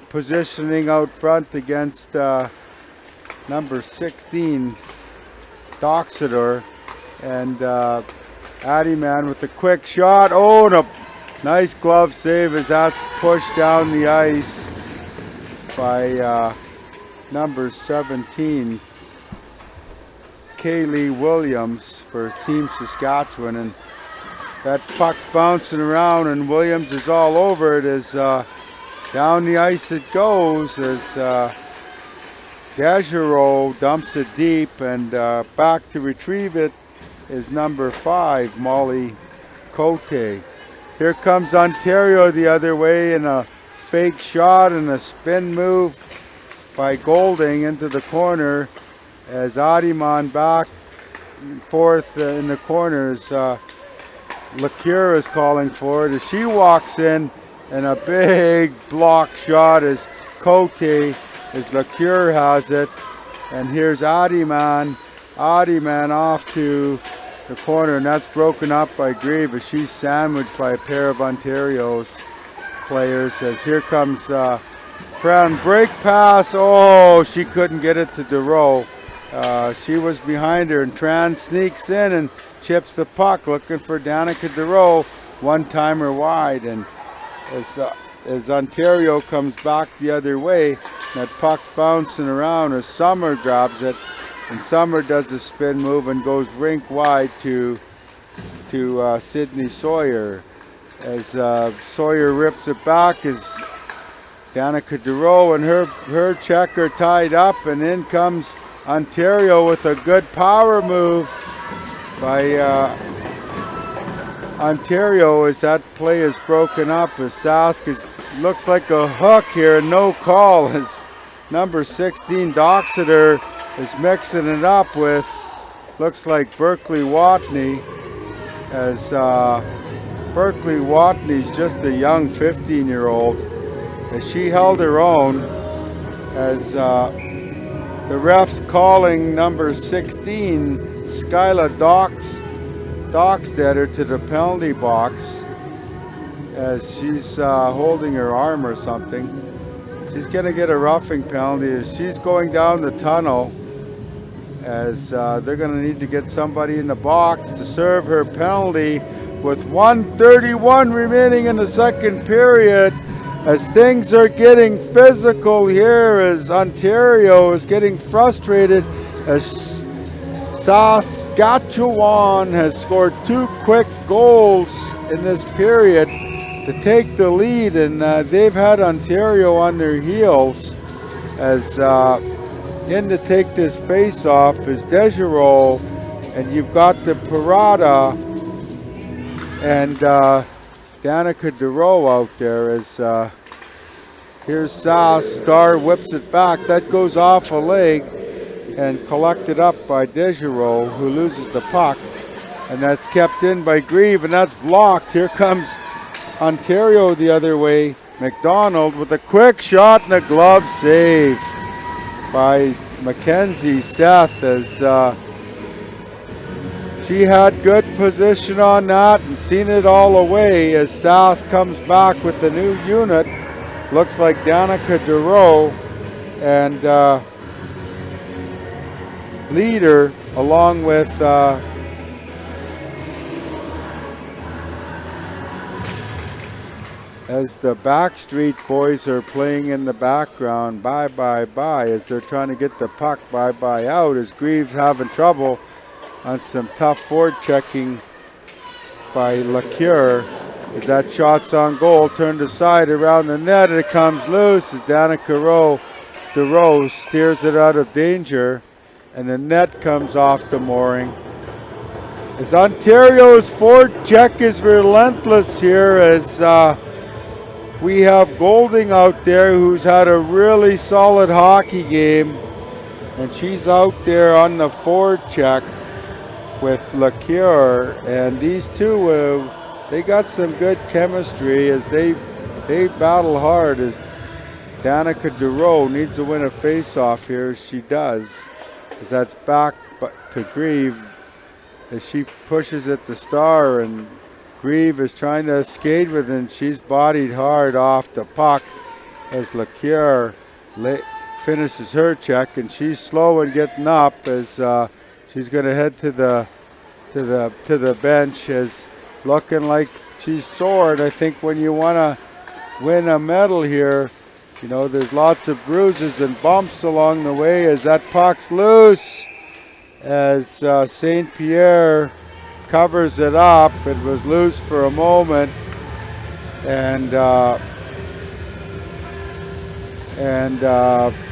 positioning out front against number 16, Doxador, and Addyman with a quick shot. Oh, and a nice glove save as that's pushed down the ice by number 17, Kaylee Williams for Team Saskatchewan, and that puck's bouncing around, and Williams is all over it as down the ice it goes, as Dejereau dumps it deep, and back to retrieve it is number 5, Molly Cote. Here comes Ontario the other way in a fake shot and a spin move by Golding into the corner, as Adiman back and forth in the corners. LeCure is calling for it as she walks in, and a big block shot as Cote as LaCure has it. And here's Adiman off to the corner, and that's broken up by Grieve as she's sandwiched by a pair of Ontario's players. As here comes Fran, break pass. Oh, she couldn't get it to DeRoe. She was behind her, and Tran sneaks in and chips the puck, looking for Danica DeRoe, one-timer wide. And as Ontario comes back the other way, that puck's bouncing around as Summer grabs it, and Summer does a spin move and goes rink wide to Sydney Sawyer. As Sawyer rips it back, as Danica DeRoe and her check are tied up, and in comes Ontario with a good power move by Ontario as that play is broken up. As Sask looks like a hook here, no call as number 16 Doxeter is mixing it up with, looks like Berkeley Watney, as Berkeley Watney's just a young 15-year-old, as she held her own, as the ref's calling number 16 Skyla Dockstetter to the penalty box as she's holding her arm or something. She's going to get a roughing penalty as she's going down the tunnel, as they're going to need to get somebody in the box to serve her penalty with 1:31 remaining in the second period, as things are getting physical here, as Ontario is getting frustrated, as Saskatchewan has scored 2 quick goals in this period to take the lead, and they've had Ontario on their heels. As in to take this face off is Desjardins, and you've got the Parada and Danica DeRoe out there. As here's Sass, Star whips it back, that goes off a leg and collected up by Desjardins, who loses the puck, and that's kept in by Grieve, and that's blocked. Here comes Ontario the other way. McDonald with a quick shot and a glove save by Mackenzie Seth, as she had good position on that and seen it all away. As Sass comes back with the new unit, looks like Danica DeRoe and Leader, along with as the Backstreet Boys are playing in the background, bye bye bye, as they're trying to get the puck bye bye out, as Greaves having trouble on some tough forward checking by LaCure, as that shot's on goal, turned aside around the net, and it comes loose as Danica DeRoe steers it out of danger, and the net comes off the mooring. As Ontario's forward check is relentless here, as we have Golding out there, who's had a really solid hockey game, and she's out there on the forward check with LaCure, and these two, they got some good chemistry as they battle hard, as Danica DeRoe needs to win a face-off here, as she does, as that's back to Grieve, as she pushes at the Star, and Grieve is trying to skate with it, and she's bodied hard off the puck as LaCure finishes her check, and she's slow and getting up as she's going to head to the bench, as looking like she's sore. And I think when you want to win a medal here, you know, there's lots of bruises and bumps along the way, as that puck's loose, as St. Pierre covers it up. It was loose for a moment, and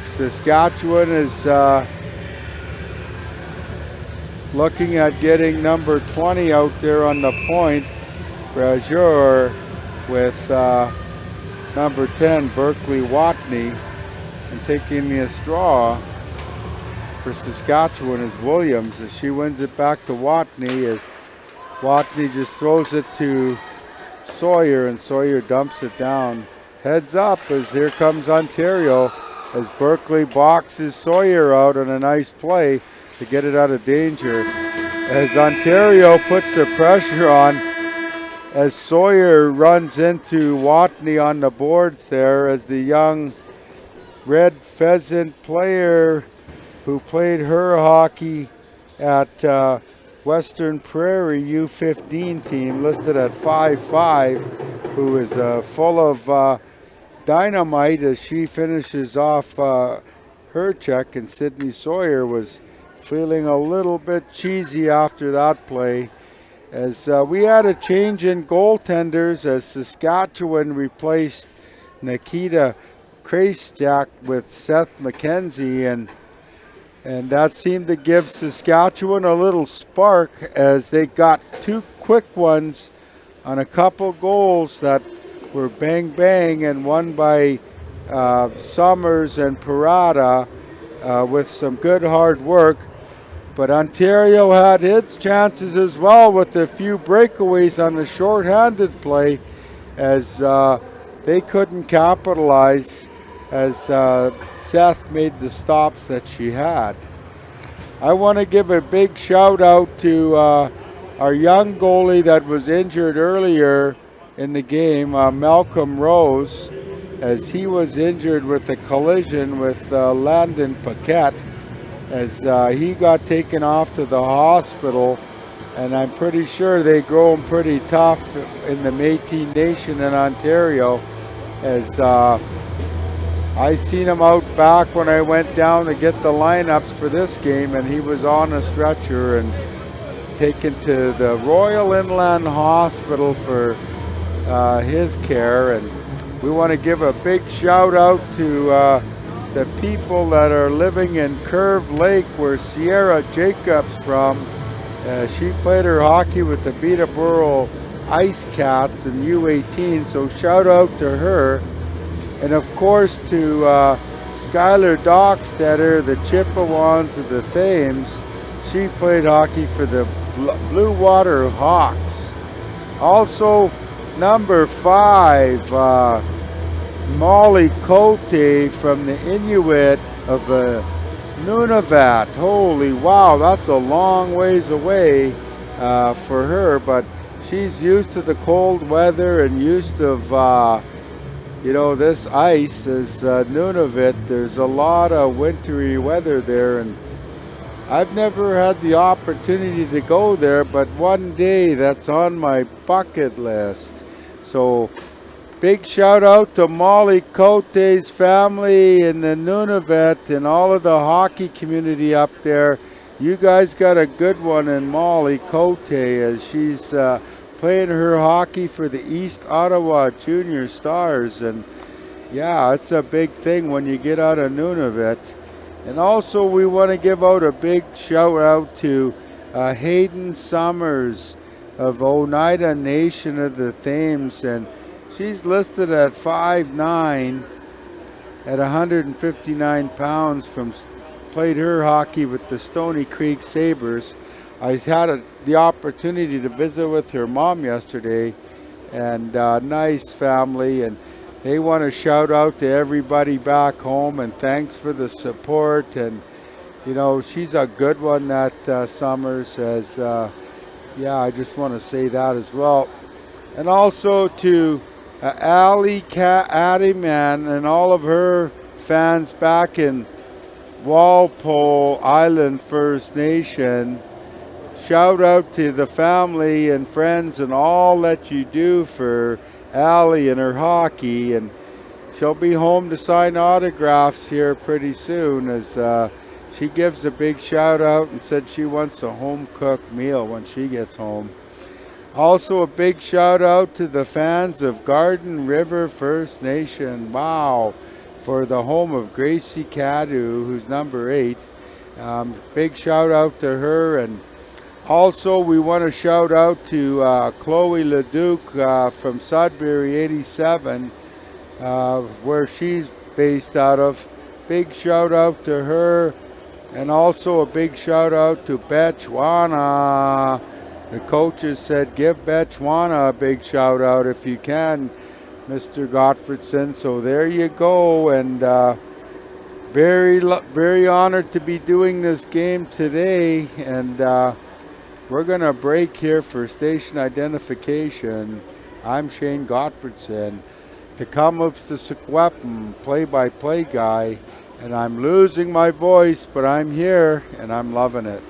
Saskatchewan is looking at getting number 20 out there on the point, Brazier, with number 10, Berkeley Watney, and taking the straw for Saskatchewan is Williams, as she wins it back to Watney, as Watney just throws it to Sawyer, and Sawyer dumps it down. Heads up, as here comes Ontario. as Berkeley boxes Sawyer out on a nice play to get it out of danger. As Ontario puts the pressure on, as Sawyer runs into Watney on the boards there, as the young Red Pheasant player who played her hockey at Western Prairie U15 team, listed at 5'5", who is full of dynamite as she finishes off her check, and Sydney Sawyer was feeling a little bit cheesy after that play. As we had a change in goaltenders as Saskatchewan replaced Nikita Krajciak with Seth McKenzie, and that seemed to give Saskatchewan a little spark as they got two quick ones on a couple goals that were bang bang, and won by Summers and Parada with some good hard work. But Ontario had its chances as well with a few breakaways on the shorthanded play, as they couldn't capitalize as Seth made the stops that she had. I want to give a big shout out to our young goalie that was injured earlier in the game, Malcolm Rose, as he was injured with a collision with Landon Paquette, as he got taken off to the hospital, and I'm pretty sure they grow him pretty tough in the Métis Nation in Ontario, as I seen him out back when I went down to get the lineups for this game, and he was on a stretcher and taken to the Royal Inland Hospital for his care. And we want to give a big shout out to the people that are living in Curve Lake, where Sierra Jacobs from. She played her hockey with the Peterborough Ice Cats in U18, so shout out to her. And of course to Skylar Dockstetter, the Chippewas of the Thames. She played hockey for the Blue Water Hawks. Also number 5, Molly Cote from the Inuit of Nunavut. Holy wow, that's a long ways away for her, but she's used to the cold weather and used to this ice. As Nunavut, there's a lot of wintry weather there, and I've never had the opportunity to go there, but one day that's on my bucket list. So big shout out to Molly Cote's family in the Nunavut and all of the hockey community up there. You guys got a good one in Molly Cote, as she's playing her hockey for the East Ottawa Junior Stars. And yeah, it's a big thing when you get out of Nunavut. And also we want to give out a big shout out to Hayden Summers of Oneida Nation of the Thames, and she's listed at 5'9", at 159 pounds, played her hockey with the Stony Creek Sabres. I had the opportunity to visit with her mom yesterday, and nice family, and they want to shout out to everybody back home, and thanks for the support. And she's a good one, that Summers, as I just want to say that as well. And also to Ali Addyman and all of her fans back in Walpole Island First Nation. Shout out to the family and friends and all that you do for Ali and her hockey, and she'll be home to sign autographs here pretty soon, as she gives a big shout out and said she wants a home cooked meal when she gets home. Also a big shout out to the fans of Garden River First Nation. Wow, for the home of Gracie Cadu, who's number 8. Big shout out to her. And also we want to shout out to Chloe Leduc from Sudbury 87, where she's based out of. Big shout out to her. And also a big shout out to Betchwana. The coaches said give Betchwana a big shout out if you can, Mr. Gottfredson. So there you go. And Very honored to be doing this game today, and we're going to break here for station identification. I'm Shane Gottfredson. To come up to Saskatchewan play-by-play guy, and I'm losing my voice, but I'm here, and I'm loving it.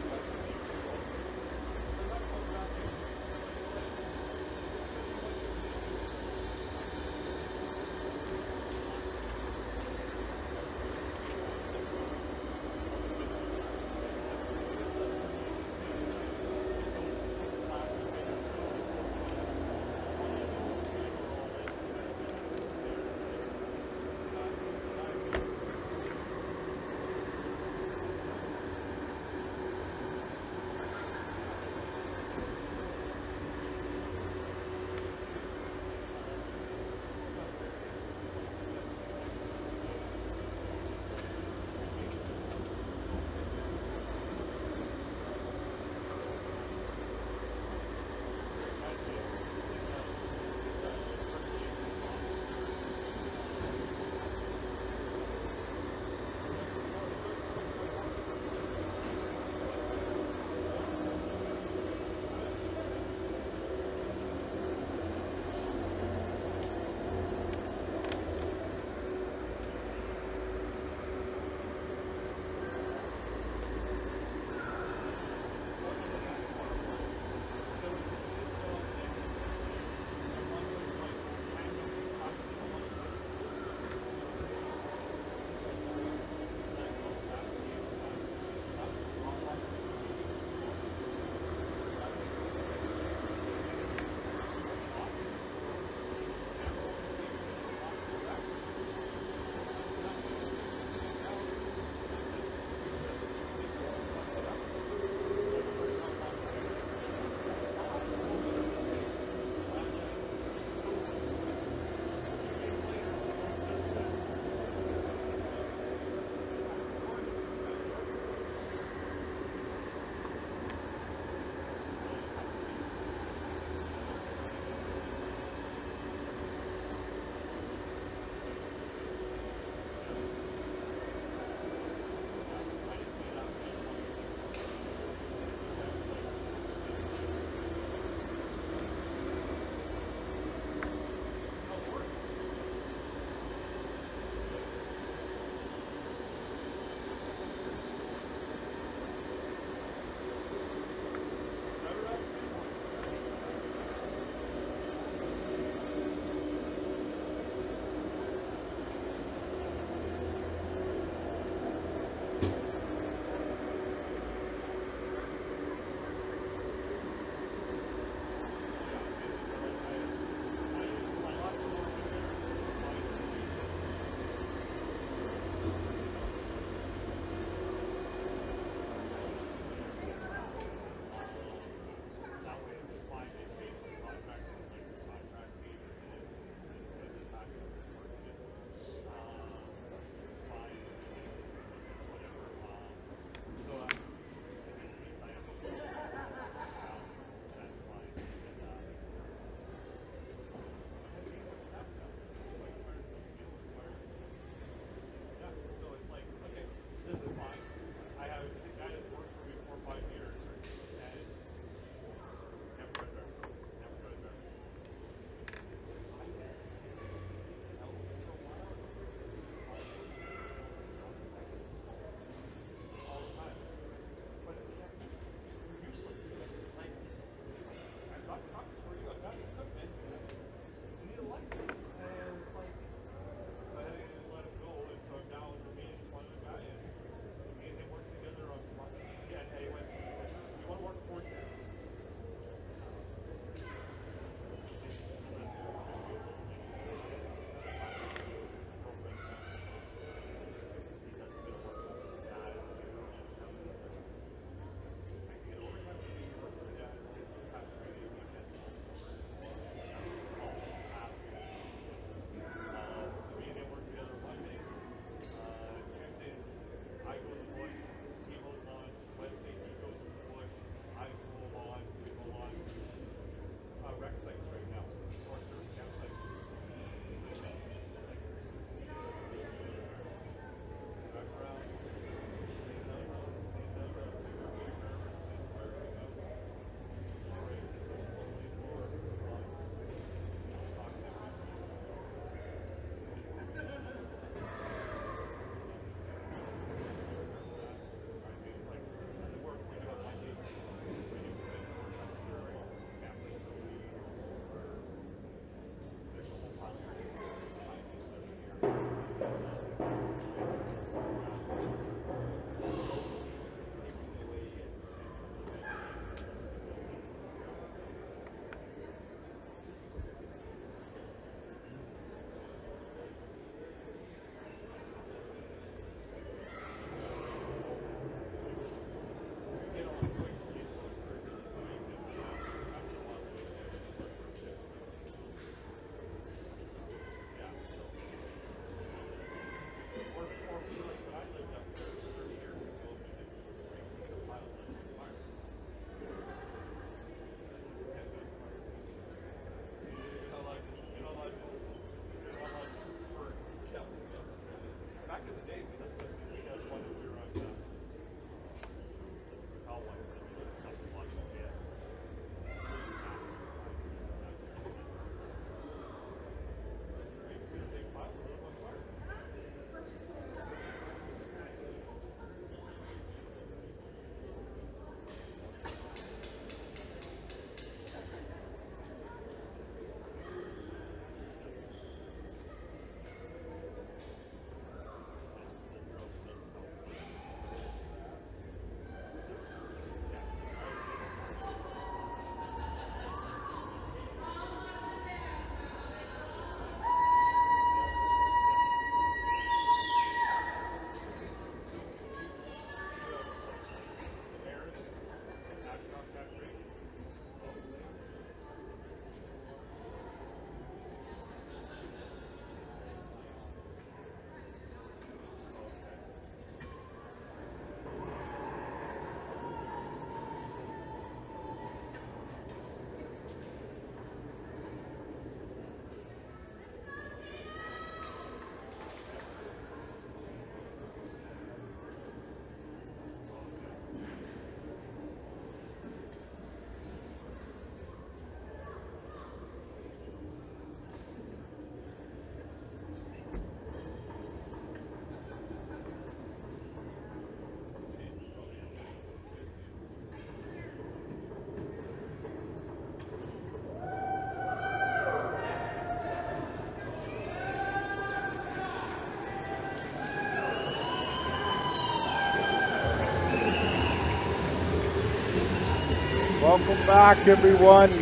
Welcome back, everyone.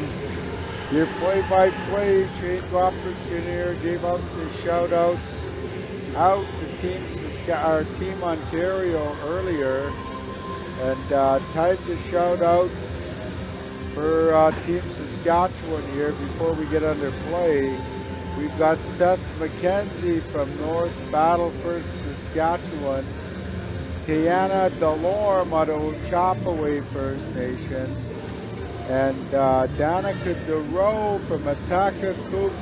Your play-by-play, Shane Robertson here, gave out the shout-outs out to Team Ontario earlier, and time to shout out for Team Saskatchewan here before we get under play. We've got Seth McKenzie from North Battleford, Saskatchewan, Tiana Delorme out of Chapaway First Nation, and Danica DeRoe from Atakakuk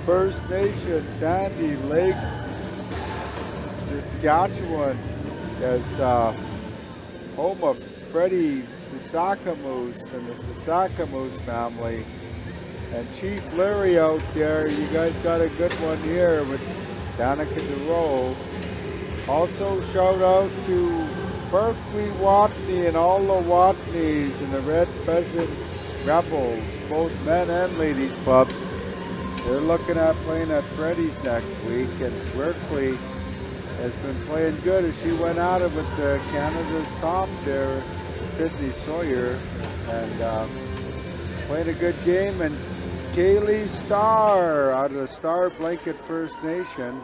First Nation, Sandy Lake, Saskatchewan, as home of Freddie Sasakamoose and the Sasakamoose family. And Chief Larry out there, you guys got a good one here with Danica DeRoe. Also shout out to Berkeley Watney and all the Watneys and the Red Pheasant Rebels, both men and ladies clubs. They're looking at playing at Freddy's next week, and Berkeley has been playing good as she went out of it with Canada's top there, Sydney Sawyer, and playing a good game. And Kaylee Starr out of the Star Blanket First Nation.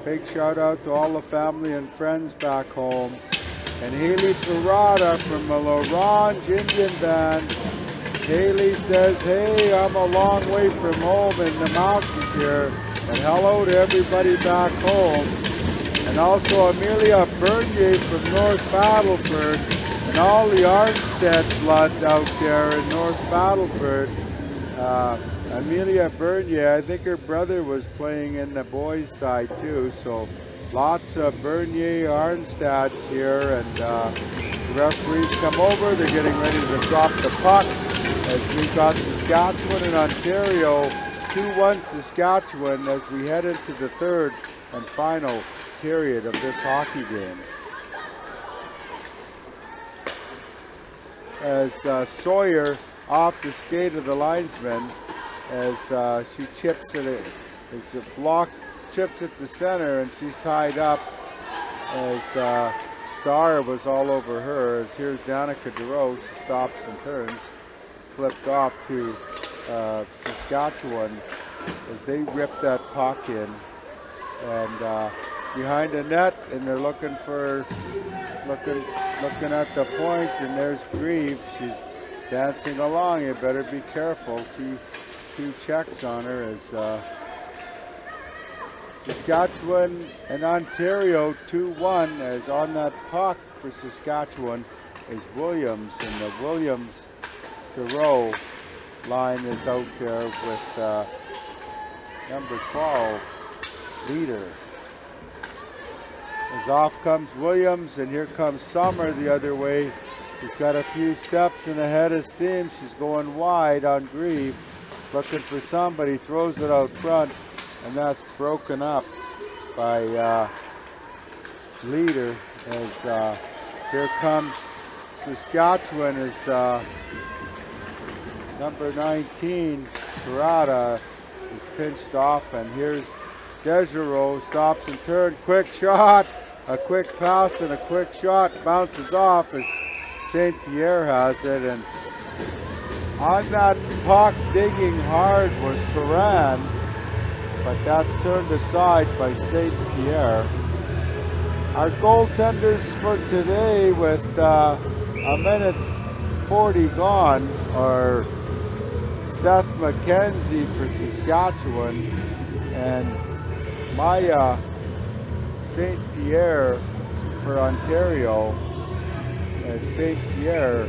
Big shout out to all the family and friends back home. And Haley Parada from the L'Orange Indian Band. Haley says, hey, I'm a long way from home in the mountains here. And hello to everybody back home. And also Amelia Bernier from North Battleford. And all the Arnstead blood out there in North Battleford. Amelia Bernier, I think her brother was playing in the boys' side too, so lots of Bernier Arnstads here, and the referees come over, they're getting ready to drop the puck as we've got Saskatchewan and Ontario, 2-1 Saskatchewan as we head into the third and final period of this hockey game. As Sawyer off the skate of the linesman, as she chips at it, as it blocks, chips at the center, and she's tied up as Starr was all over her. As here's Danica DeRoe, she stops and turns, flipped off to Saskatchewan as they rip that puck in, and behind the net, and they're looking at the point, and there's Grieve. She's dancing along. You better be careful. Two checks on her as Saskatchewan and Ontario 2-1, as on that puck for Saskatchewan is Williams, and the Williams DeRoe line is out there with number 12, Leader. As off comes Williams, and here comes Summer the other way. She's got a few steps and ahead of steam. She's going wide on Grieve, looking for somebody, throws it out front, and that's broken up by Leader. As here comes Saskatchewan as number 19, Parada, is pinched off, and here's Desjardins, stops and turns, quick shot, a quick pass and a quick shot, bounces off as St. Pierre has it, and on that puck digging hard was Turan, but that's turned aside by St. Pierre. Our goaltenders for today with a minute 40 gone are Seth McKenzie for Saskatchewan and Maya St. Pierre for Ontario. As St. Pierre,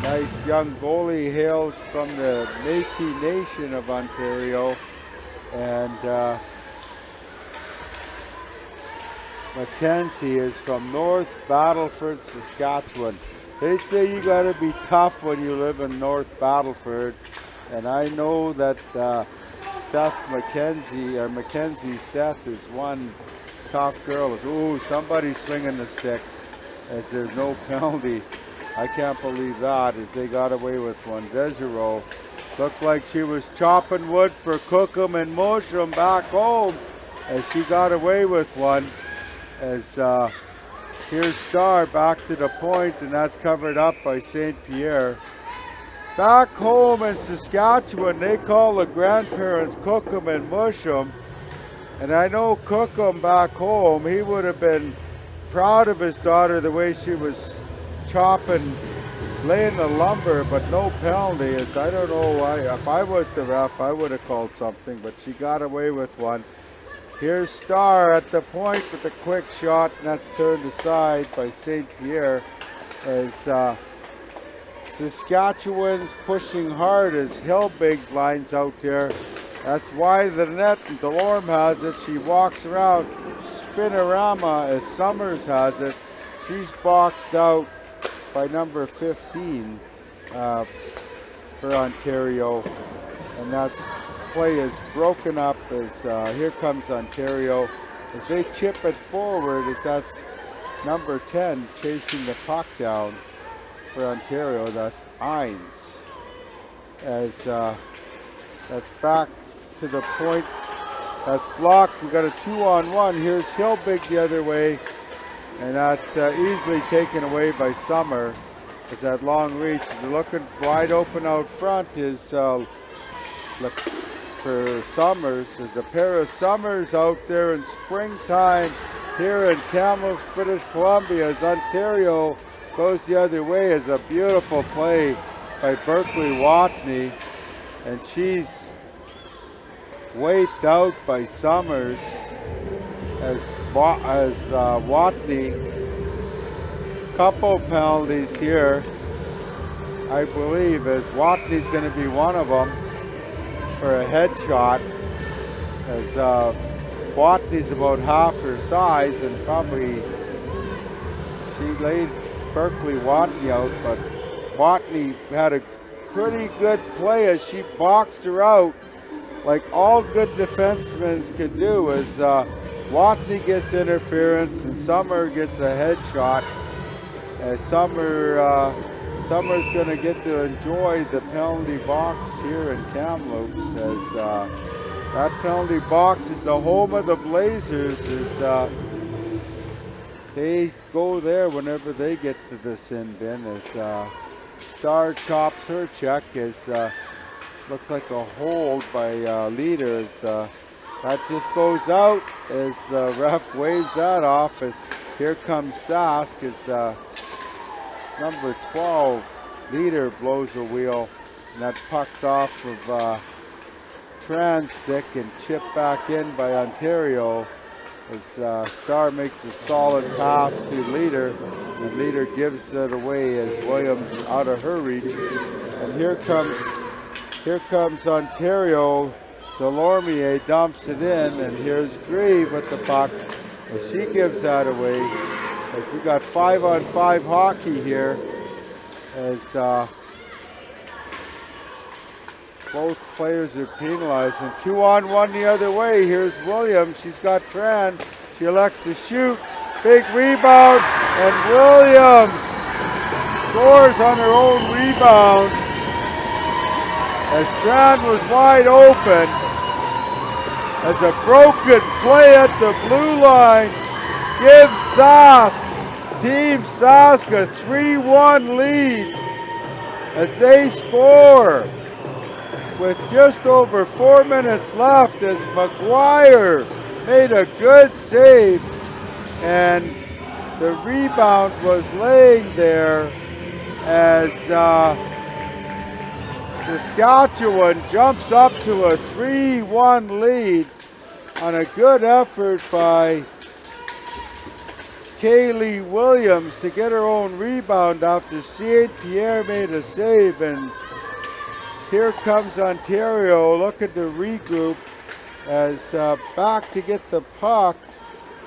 nice young goalie, hails from the Métis Nation of Ontario, and Mackenzie is from North Battleford, Saskatchewan. They say you got to be tough when you live in North Battleford, and I know that Seth McKenzie, or Mackenzie Seth, is one tough girl. Ooh, somebody's swinging the stick as there's no penalty. I can't believe that, as they got away with one. Desjardins looked like she was chopping wood for Cookham and Mushroom back home as she got away with one, as Here's Star back to the point, and that's covered up by St. Pierre. Back home in Saskatchewan, they call the grandparents cook 'em and mush 'em. And I know Cookham back home, he would have been proud of his daughter the way she was chopping, laying the lumber, but no penalty. As I don't know why. If I was the ref, I would have called something, but she got away with one. Here's Star at the point with a quick shot, and that's turned aside by St. Pierre as Saskatchewan's pushing hard as Hillbigs lines out there. That's wide of the net, and Delorme has it. She walks around, spinorama as Summers has it. She's boxed out by number 15 for Ontario, and that play is broken up as here comes Ontario as they chip it forward as that's number 10 chasing the puck down for Ontario. That's Hines as that's back to the point. That's blocked. We got a 2-on-1. Here's Hillbig the other way, and that easily taken away by Summer as that long reach. They're looking wide open out front is look for Summers. There's a pair of Summers out there in springtime here in Kamloops, British Columbia as Ontario goes the other way. Is a beautiful play by Berkeley Watney, and she's wiped out by Summers as Watney. Couple penalties here, I believe, as Watney's going to be one of them for a headshot, as Watney's about half her size, and probably she laid Berkeley Watney out, but Watney had a pretty good play as she boxed her out like all good defensemen could do. As Watney gets interference and Summer gets a headshot, as Summer's going to get to enjoy the penalty box here in Kamloops, as that penalty box is the home of the Blazers, as they go there whenever they get to the sin bin, as Star chops her check, as looks like a hold by Leader, as that just goes out as the ref waves that off. As here comes Sask as number 12 Leader blows a wheel, and that puck's off of Tran's stick and chipped back in by Ontario as Star makes a solid pass to Leader, and Leader gives it away as Williams out of her reach. And here comes Ontario. Delormier dumps it in, and here's Grieve with the puck as she gives that away. As we got 5-on-5 hockey here, as both players are penalized, and 2-on-1 the other way. Here's Williams. She's got Tran. She elects to shoot. Big rebound, and Williams scores on her own rebound as Tran was wide open. As a broken play at the blue line gives Team Sask a 3-1 lead as they score with just over 4 minutes left, as McGuire made a good save, and the rebound was laying there as Saskatchewan jumps up to a 3-1 lead on a good effort by Kaylee Williams to get her own rebound after St. Pierre made a save. And here comes Ontario looking to regroup as back to get the puck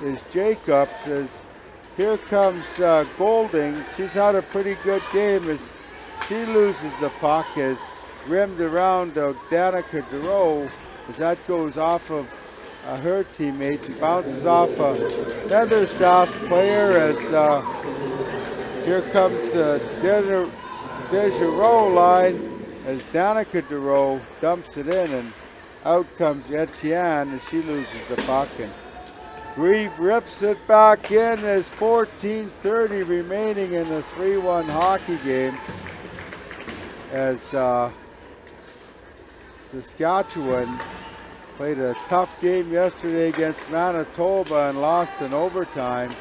is Jacobs. As here comes Golding. She's had a pretty good game as she loses the puck, as rimmed around Danica Duro, as that goes off of her teammate and bounces off another Sask player, as here comes the Desjardins line as Danica Duro dumps it in, and out comes Etienne as she loses the puck. And Grieve rips it back in as 14:30 remaining in the 3-1 hockey game. As Saskatchewan played a tough game yesterday against Manitoba and lost in overtime.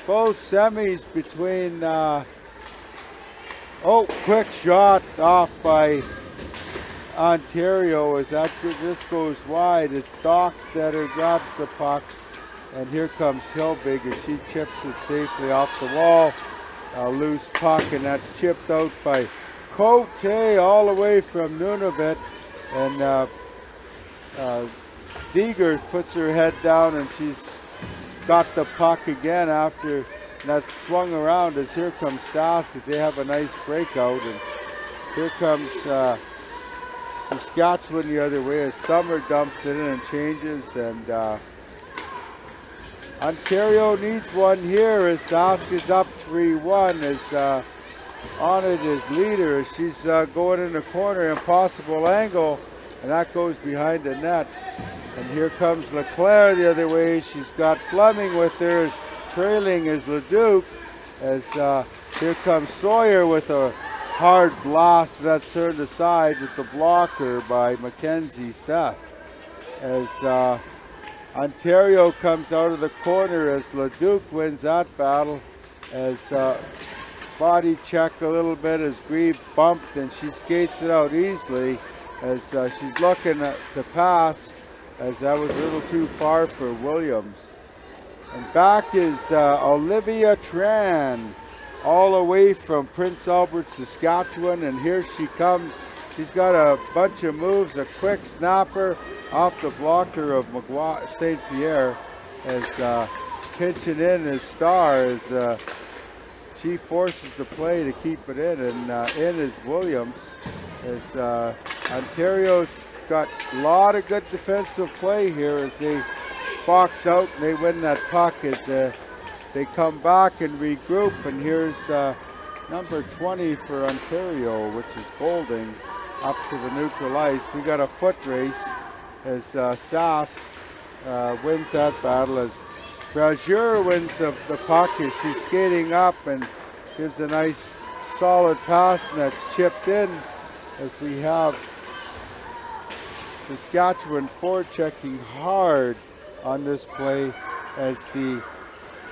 Both semis between, quick shot off by Ontario as that just goes wide as Dockstetter grabs the puck. And here comes Hilbig as she chips it safely off the wall. A loose puck, and that's chipped out by Cote all the way from Nunavut. And Deeger puts her head down, and she's got the puck again after that's swung around as here comes Sask as they have a nice breakout. And here comes Saskatchewan the other way as Summer dumps it in and changes. And Ontario needs one here as Sask is up 3-1 as on it is leader as she's going in the corner, impossible angle, and that goes behind the net. And here comes LeClaire the other way. She's got Fleming with her, trailing is Leduc as here comes Sawyer with a hard blast that's turned aside with the blocker by Mackenzie Seth. As Ontario comes out of the corner as Leduc wins that battle as body check a little bit as Grieve bumped and she skates it out easily as she's looking to pass as that was a little too far for Williams. And back is Olivia Tran all the way from Prince Albert, Saskatchewan, and here she comes. She's got a bunch of moves, a quick snapper off the blocker of St. Pierre as pinching in as Star as she forces the play to keep it in, and in is Williams as Ontario's got a lot of good defensive play here as they box out and they win that puck as they come back and regroup. And here's number 20 for Ontario, which is Golding, up to the neutral ice. We got a foot race as Sask wins that battle as Brazier wins the puck as she's skating up and gives a nice solid pass, and that's chipped in as we have Saskatchewan forechecking hard on this play as the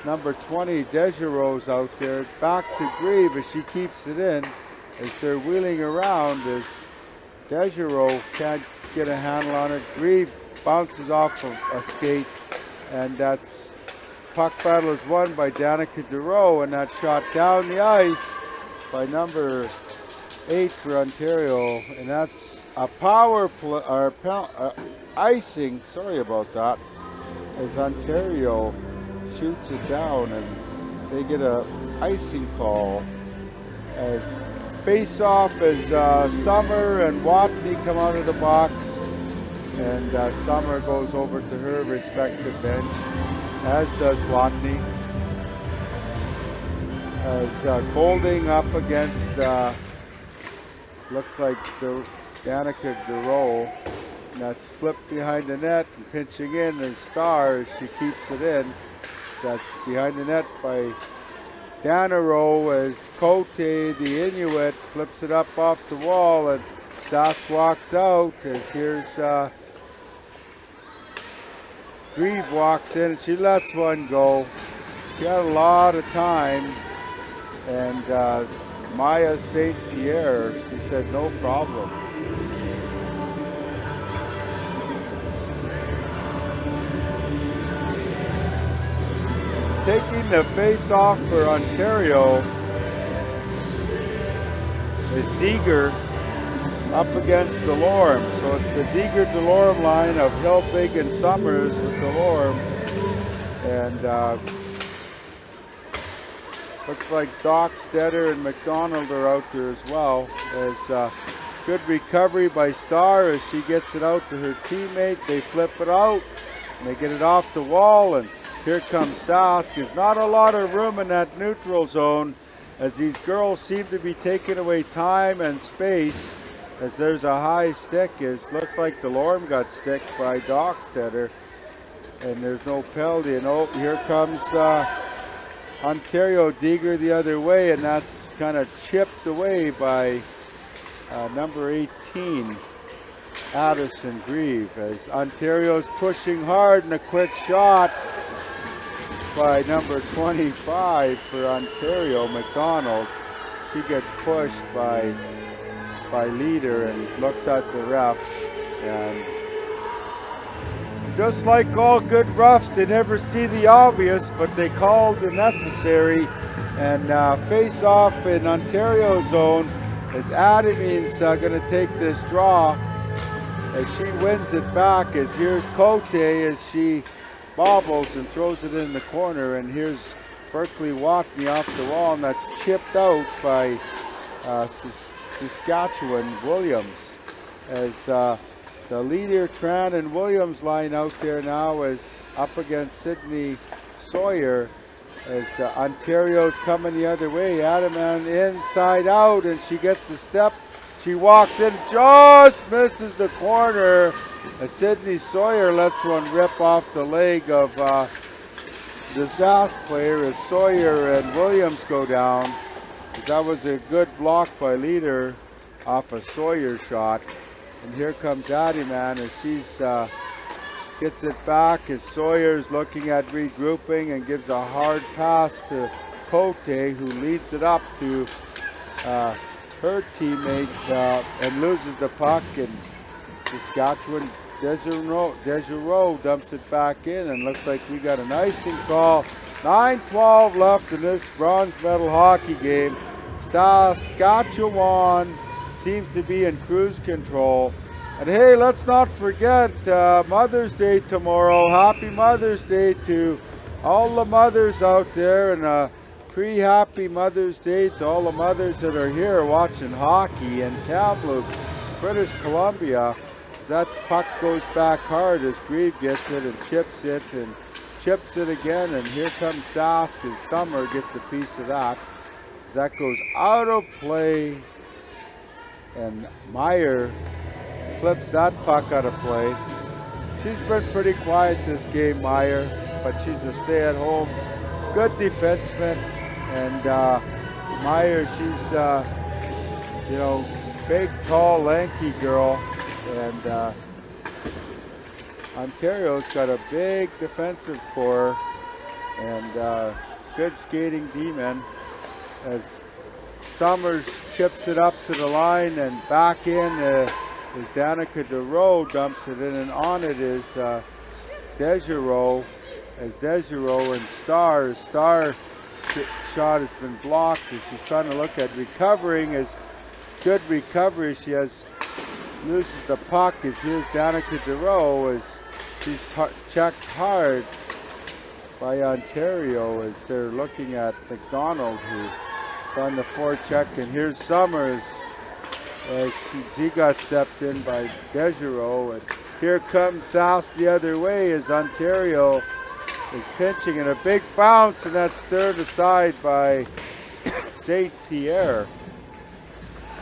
number 20 Desjardins out there. Back to Grieve as she keeps it in as they're wheeling around as Desjardins can't get a handle on it. Grieve bounces off of a skate, and that's puck battle is won by Danica Dureau, and that shot down the ice by number 8 for Ontario, and that's a power play or icing. Sorry about that. As Ontario shoots it down, and they get a icing call as face-off as Summer and Watney come out of the box, and Summer goes over to her respective bench, as does Watney. As Golding up against, looks like Danica Dureau, and that's flipped behind the net and pinching in as Star as she keeps it in. So that's behind the net by Danero as Cote, the Inuit, flips it up off the wall, and Sask walks out as here's Grieve walks in and she lets one go. She had a lot of time, and Maya St. Pierre, she said no problem. Taking the face off for Ontario is Deeger up against Delorme. So it's the Deeger-Delorme line of Hilbig and Summers with Delorme. And looks like Dockstetter and McDonald are out there as well. As good recovery by Star as she gets it out to her teammate. They flip it out and they get it off the wall, and here comes Sask. There's not a lot of room in that neutral zone as these girls seem to be taking away time and space as there's a high stick. It looks like Delorme got sticked by Dockstetter. and there's no penalty. And oh, here comes Ontario Deeger the other way, and that's kind of chipped away by number 18, Addison Grieve, as Ontario's pushing hard, and a quick shot by number 25 for Ontario, McDonald. She gets pushed by Leader and looks at the ref, and just like all good refs, they never see the obvious, but they called the necessary, and face off in Ontario zone as Adamine's going to take this draw as she wins it back. As here's Cote as she bobbles and throws it in the corner, and here's Berkeley Watney off the wall, and that's chipped out by Saskatchewan Williams, as the Leader, Tran, and Williams line out there now is up against Sydney Sawyer, as Ontario's coming the other way. Adaman inside out, and she gets a step. She walks in, just misses the corner, as Sydney Sawyer lets one rip off the leg of the Sask player, as Sawyer and Williams go down. That was a good block by Leader off a Sawyer shot. And here comes Adiman as she's gets it back, as Sawyer's looking at regrouping and gives a hard pass to Cote, who leads it up to her teammate and loses the puck, and Saskatchewan Desereau dumps it back in, and looks like we got an icing call. 9:12 left in this bronze medal hockey game. Saskatchewan seems to be in cruise control. And hey, let's not forget Mother's Day tomorrow. Happy Mother's Day to all the mothers out there, and pre-happy Mother's Day to all the mothers that are here watching hockey in Kamloops, British Columbia. As that puck goes back hard as Grieve gets it and chips it again, and here comes Sask as Summer gets a piece of that. As that goes out of play, and Meyer flips that puck out of play. She's been pretty quiet this game, Meyer, but she's a stay-at-home good defenseman. And Meyer, she's big, tall, lanky girl, and Ontario's got a big defensive core and good skating D-men, as Summers chips it up to the line and back in as Danica DeRoe dumps it in, and on it is Desereau, as Desereau and Star's shot has been blocked as she's trying to look at recovering. As good recovery, she loses the puck, as here's Danica DeRoe as she's checked hard by Ontario, as they're looking at McDonald, who on the forecheck, and here's Summers as she got stepped in by Desereau, and here comes Sask the other way as Ontario is pinching, and a big bounce, and that's third aside by St. Pierre.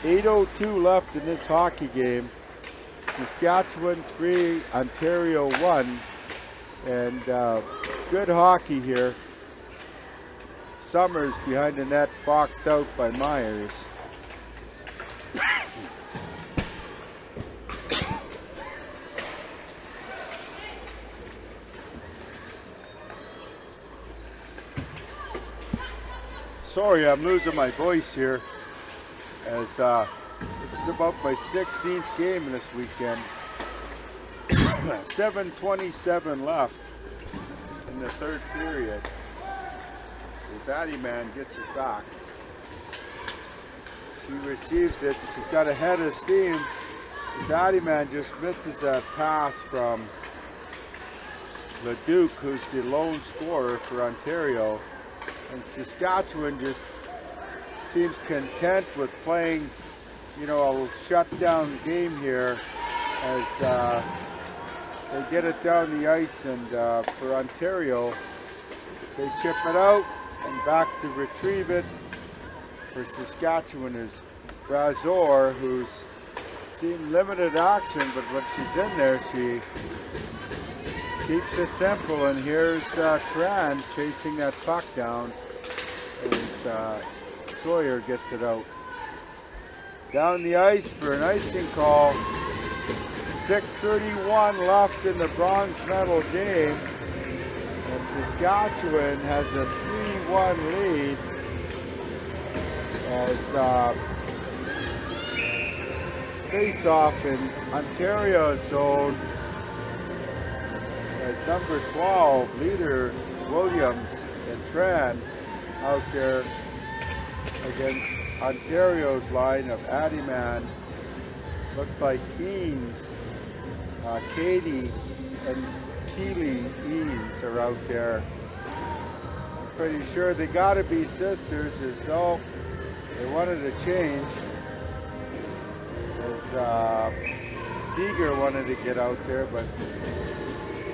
8:02 left in this hockey game. Saskatchewan 3, Ontario 1, and good hockey here. Summers behind the net, boxed out by Myers. Sorry, I'm losing my voice here, as this is about my 16th game this weekend. 7:27 left in the third period. As Adiman gets it back. She receives it, and she's got a head of steam. As Adiman just misses a pass from Leduc, who's the lone scorer for Ontario. And Saskatchewan just seems content with playing, a shutdown game here, as they get it down the ice, and for Ontario, they chip it out, and back to retrieve it for Saskatchewan is Brazor, who's seen limited action, but when she's in there, she keeps it simple, and here's Tran chasing that puck down as Sawyer gets it out. Down the ice for an icing call. 6:31 left in the bronze medal game, and Saskatchewan has a 3-1 lead as face-off in Ontario zone as number 12, leader Williams and Tran out there against Ontario's line of Adiman. Looks like Eames, Katie and Keely Eames are out there. I'm pretty sure they gotta be sisters, as though they wanted to change, as Deeger wanted to get out there, but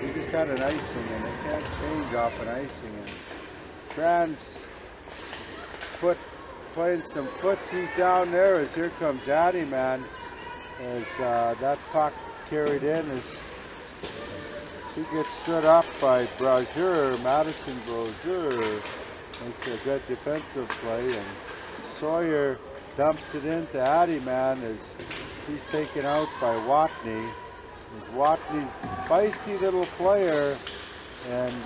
he just had an icing and they can't change off an icing. And Tran's foot playing some footsies down there as here comes Adiman as that puck is carried in as she gets stood up by Brazier. Madison Brazier makes a good defensive play, and Sawyer dumps it into Adiman as she's taken out by Watney. As Watney's feisty little player, and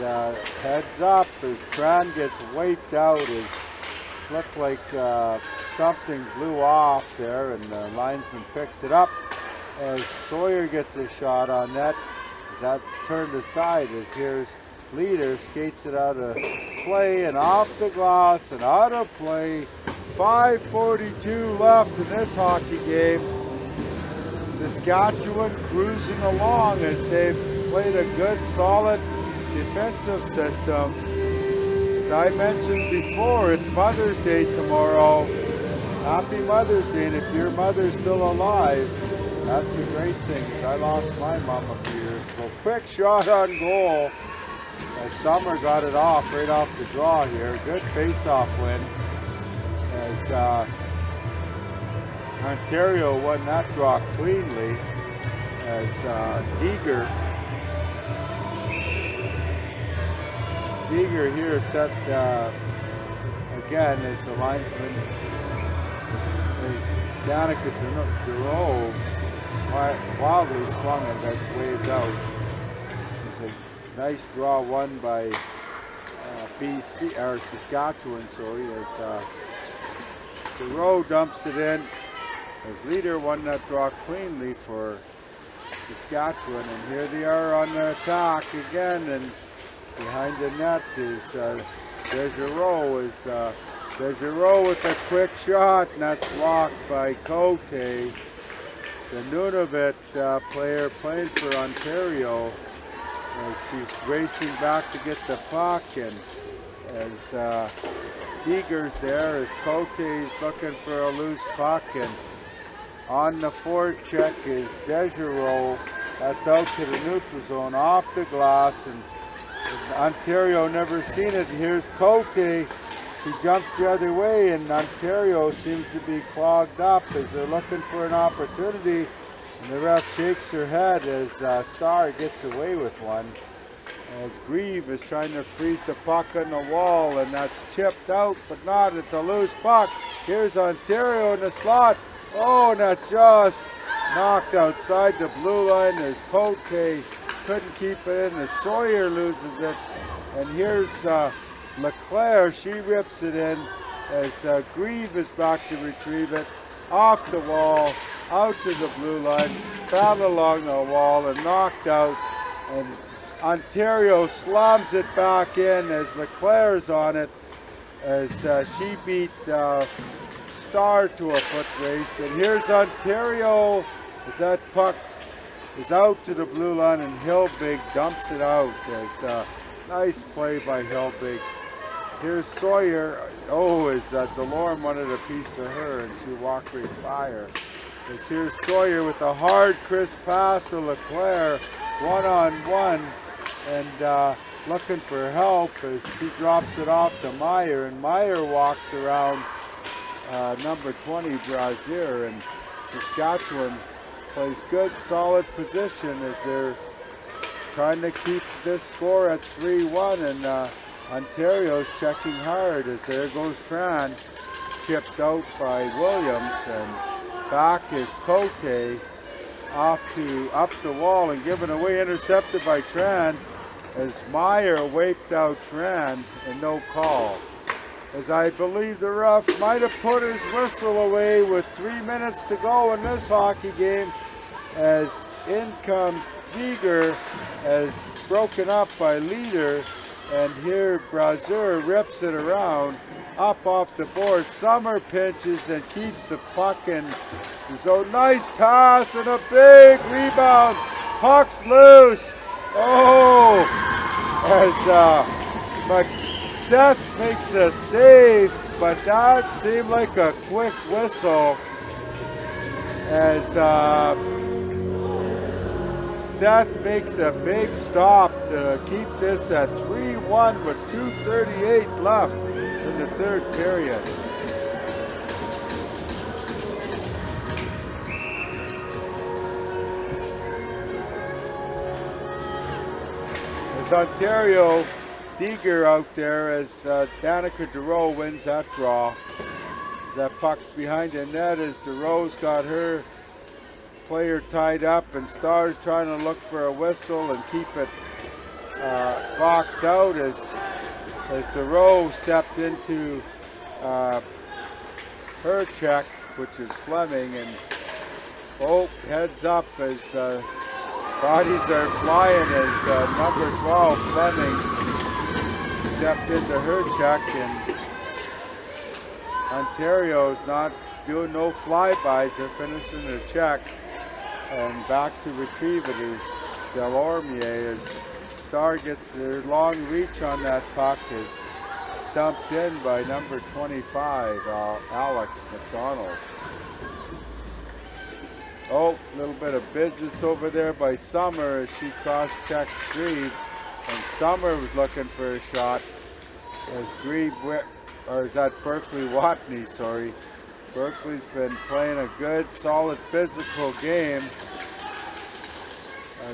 heads up as Tran gets wiped out. As looked like something blew off there, and the linesman picks it up as Sawyer gets a shot on net. As that's turned aside, as here's Leader skates it out of play and off the glass and out of play. 5:42 left in this hockey game. Saskatchewan cruising along as they've played a good, solid defensive system. As I mentioned before, it's Mother's Day tomorrow. Happy Mother's Day, and if your mother's still alive, that's a great thing, because I lost my mom a few years ago. Quick shot on goal. As Summer got it off right off the draw here. Good face-off win. As Ontario won that draw cleanly. As Deeger here set again as the linesman is Danica Duro wildly swung and that's waved out. It's a nice draw won by BC or Saskatchewan, sorry, as Duro dumps it in. As Leader won that draw cleanly for Saskatchewan, and here they are on the attack again, and behind the net is Desiree with a quick shot, and that's blocked by Cote. The Nunavut player playing for Ontario, as she's racing back to get the puck, and as Deeger's there, as Cote's looking for a loose puck, and on the forecheck is Desiree. That's out to the neutral zone, off the glass, and Ontario never seen it. Here's Cote. She jumps the other way, and Ontario seems to be clogged up as they're looking for an opportunity. And the ref shakes her head as Starr gets away with one. As Grieve is trying to freeze the puck on the wall, and that's chipped out, but not. It's a loose puck. Here's Ontario in the slot. Oh, and that's just knocked outside the blue line as Cote couldn't keep it in, as Sawyer loses it. And here's LeClaire, she rips it in as Grieve is back to retrieve it. Off the wall, out to the blue line, battle along the wall and knocked out. And Ontario slams it back in as LeClaire's on it, as she beat Starr to a foot race. And here's Ontario as that puck is out to the blue line, and Hilbig dumps it out as nice play by Hilbig. Here's Sawyer. Oh, as Delorme wanted a piece of her, and she walked right by her. As here's Sawyer with a hard, crisp pass to LeClaire, one-on-one, and looking for help as she drops it off to Meyer, and Meyer walks around number 20, Brazier, and Saskatchewan plays good, solid position as they're trying to keep this score at 3-1, and Ontario's checking hard as there goes Tran, chipped out by Williams, and back is Cote off to up the wall and given away, intercepted by Tran as Meyer wiped out Tran and no call. As I believe the ref might have put his whistle away with 3 minutes to go in this hockey game, as in comes Giger as broken up by Leader, and here Brazier rips it around up off the board. Summer pinches and keeps the puck in. So nice pass and a big rebound. Puck's loose. Oh, as Seth makes a save, but that seemed like a quick whistle as Seth makes a big stop to keep this at 3-1 with 2:38 left in the third period. As Ontario, Deeger out there as Danica DeRoe wins that draw. As that puck's behind the net as DeRoe's got her player tied up, and Star's trying to look for a whistle and keep it boxed out as DeRoe stepped into her check, which is Fleming, and heads up as bodies are flying as number 12 Fleming stepped into her check, and Ontario's not doing no flybys, they're finishing their check. And back to retrieve it is Delormier as Star gets their long reach on that puck, is dumped in by number 25, Alex McDonald. Oh, a little bit of business over there by Summer as she cross-checks Grieve, and Summer was looking for a shot as Grieve, or is that Berkeley Watney, sorry. Berkeley's been playing a good, solid physical game.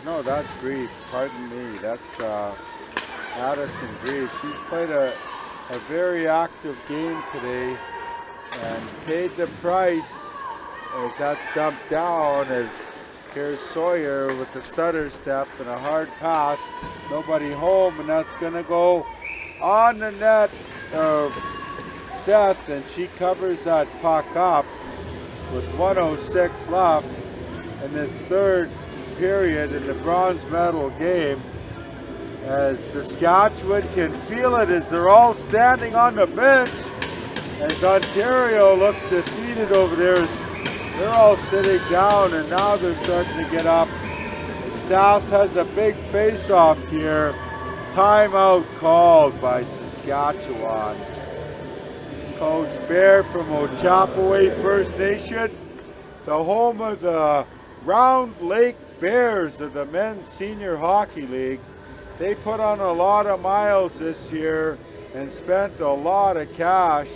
No, that's Grieve, pardon me. That's Addison Grieve. She's played a very active game today and paid the price as that's dumped down, as here's Sawyer with the stutter step and a hard pass. Nobody home, and that's going to go on the net of Seth, and she covers that puck up with 1:06 left in this third period in the bronze medal game, as Saskatchewan can feel it as they're all standing on the bench, as Ontario looks defeated over there as they're all sitting down, and now they're starting to get up. Sass has a big face-off here. Timeout called by Saskatchewan. Coach Bear from Ochapaway First Nation, the home of the Round Lake Bears of the Men's Senior Hockey League. They put on a lot of miles this year and spent a lot of cash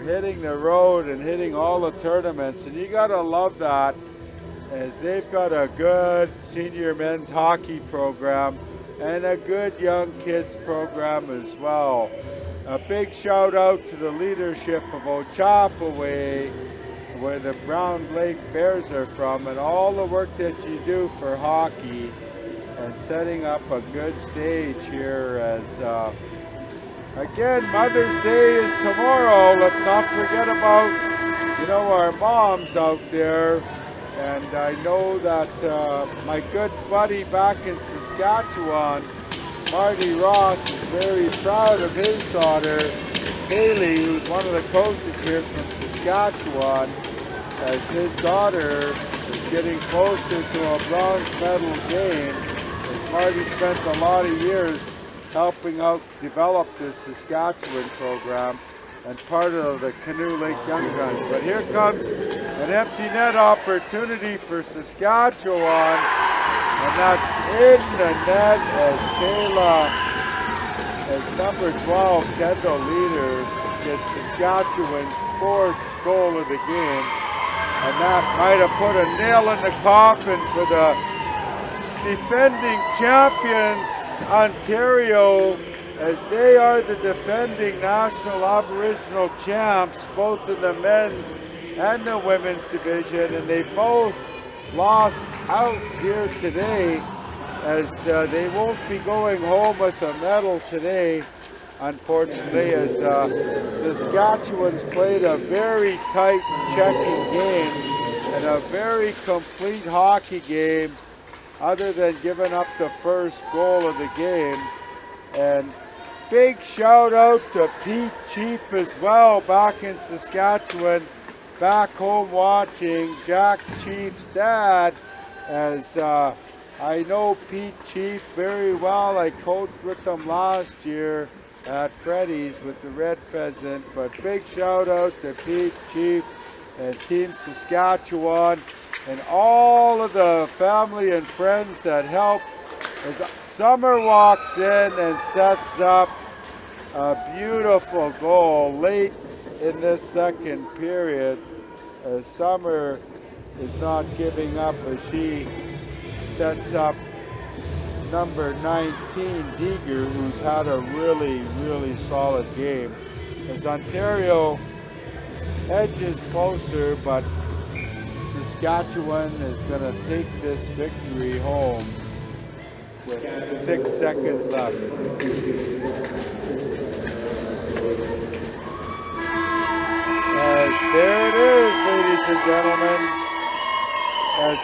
hitting the road and hitting all the tournaments, and you gotta love that, as they've got a good senior men's hockey program and a good young kids program as well. A big shout out to the leadership of Ochapaway, where the Brown Lake Bears are from, and all the work that you do for hockey and setting up a good stage here as again, Mother's Day is tomorrow. Let's not forget about, our moms out there. And I know that my good buddy back in Saskatchewan, Marty Ross, is very proud of his daughter, Haley, who's one of the coaches here from Saskatchewan, as his daughter is getting closer to a bronze medal game, as Marty spent a lot of years helping out develop this Saskatchewan program and part of the Canoe Lake Young Guns. But here comes an empty net opportunity for Saskatchewan, and that's in the net as Kayla, as number 12, Kendall Leader, gets Saskatchewan's 4th goal of the game, and that might have put a nail in the coffin for the defending champions, Ontario, as they are the defending national Aboriginal champs, both in the men's and the women's division, and they both lost out here today, as they won't be going home with a medal today, unfortunately, as Saskatchewan's played a very tight checking game and a very complete hockey game, other than giving up the first goal of the game. And big shout out to Pete Chief as well, back in Saskatchewan, back home watching, Jack Chief's dad, as I know Pete Chief very well. I coached with him last year at Freddy's with the Red Pheasant, but big shout out to Pete Chief and Team Saskatchewan and all of the family and friends that help, as Summer walks in and sets up a beautiful goal late in this second period, as Summer is not giving up as she sets up number 19, Deeger, who's had a really solid game. As Ontario edges closer, but Saskatchewan is going to take this victory home with 6 seconds left. As there it is, ladies and gentlemen, as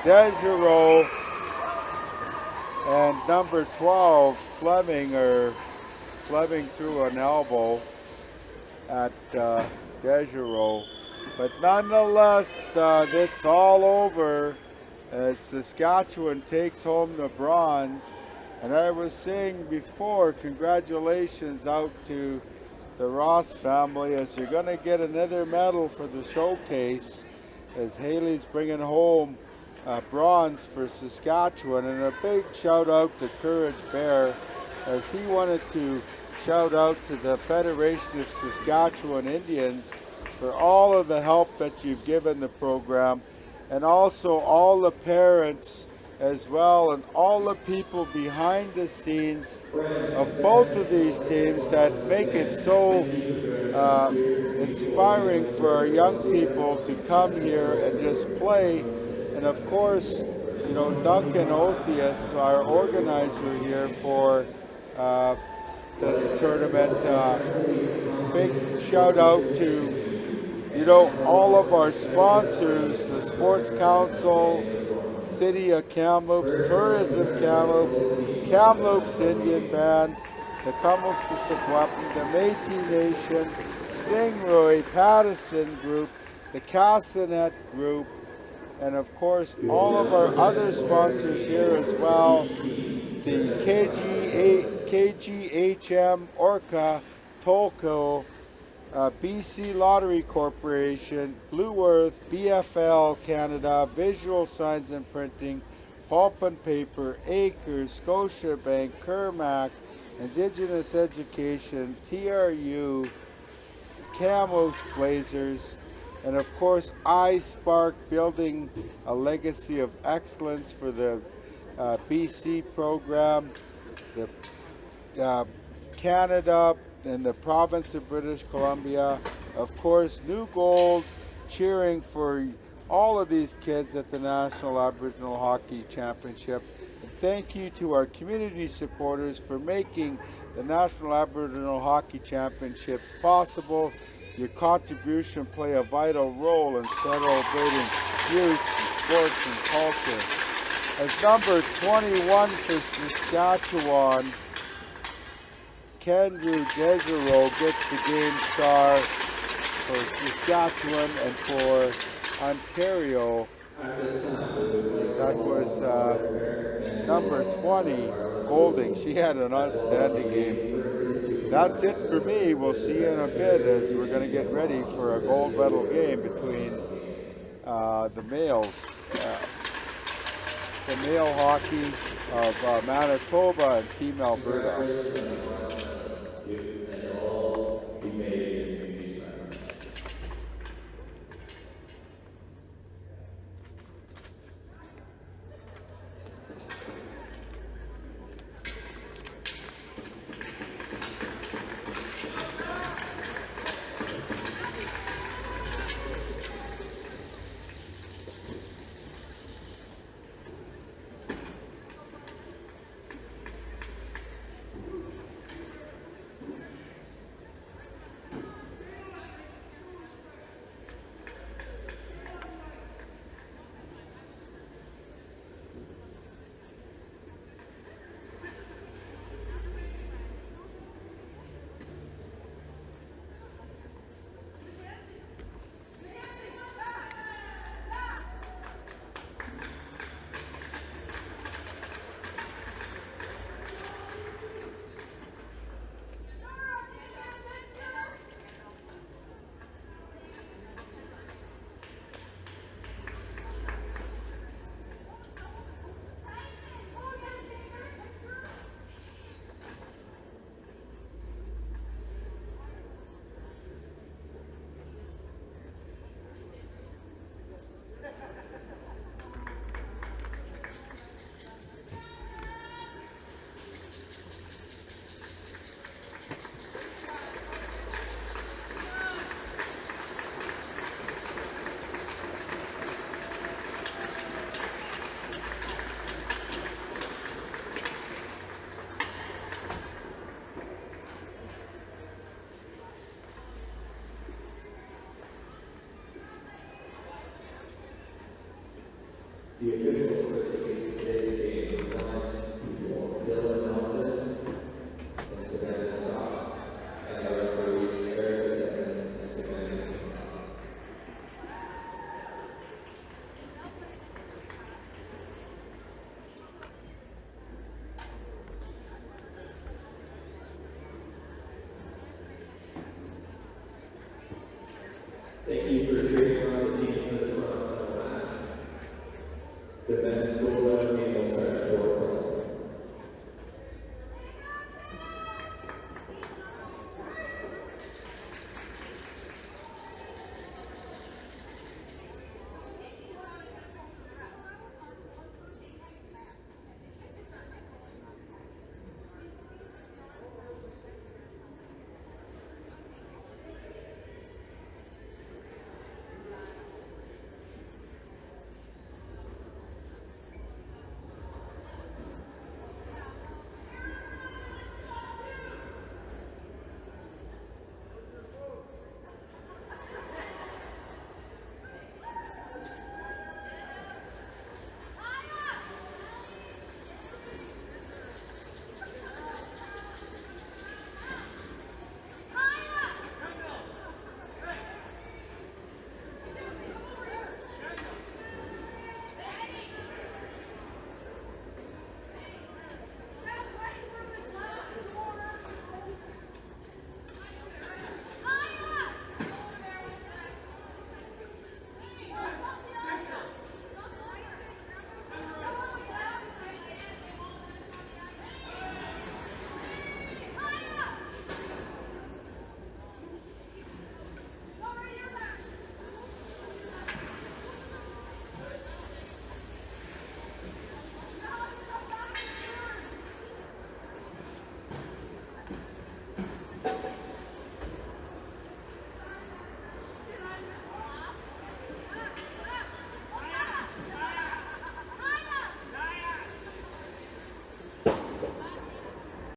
Desiro and number 12, Fleming, are Fleming through an elbow at Desiro. But nonetheless, it's all over as Saskatchewan takes home the bronze. And I was saying before, congratulations out to the Ross family, as you're going to get another medal for the showcase, as Haley's bringing home bronze for Saskatchewan. And a big shout out to Courage Bear, as he wanted to shout out to the Federation of Saskatchewan Indians for all of the help that you've given the program, and also all the parents as well, and all the people behind the scenes of both of these teams that make it so inspiring for our young people to come here and just play. And of course, you know, Duncan Othius, our organizer here for this tournament, big shout out to, you know, all of our sponsors, the Sports Council, City of Kamloops, Tourism Kamloops, Kamloops Indian Band, the Kamloops to Secwepemc, the Métis Nation, Stingray, Pattison Group, the Castanet Group, and of course all of our other sponsors here as well, the KGHM, Orca, Tolko, BC Lottery Corporation, Blue Earth, BFL Canada, Visual Signs and Printing, Pulp and Paper, Acres, Scotiabank, Kermac, Indigenous Education, TRU, Kamloops Blazers, and of course iSpark, building a legacy of excellence for the BC program, the Canada, in the province of British Columbia. Of course, New Gold, cheering for all of these kids at the National Aboriginal Hockey Championship. And thank you to our community supporters for making the National Aboriginal Hockey Championships possible. Your contribution play a vital role in celebrating youth, sports, and culture. As number 21 for Saskatchewan, Kendrew Desiro gets the game star for Saskatchewan, and for Ontario, that was number 20, Golding. She had an outstanding game. That's it for me. We'll see you in a bit as we're going to get ready for a gold medal game between the males. The male hockey of Manitoba and Team Alberta. Thank you for cheering on the team for this phenomenal match. The men's gold medal game will start at 4.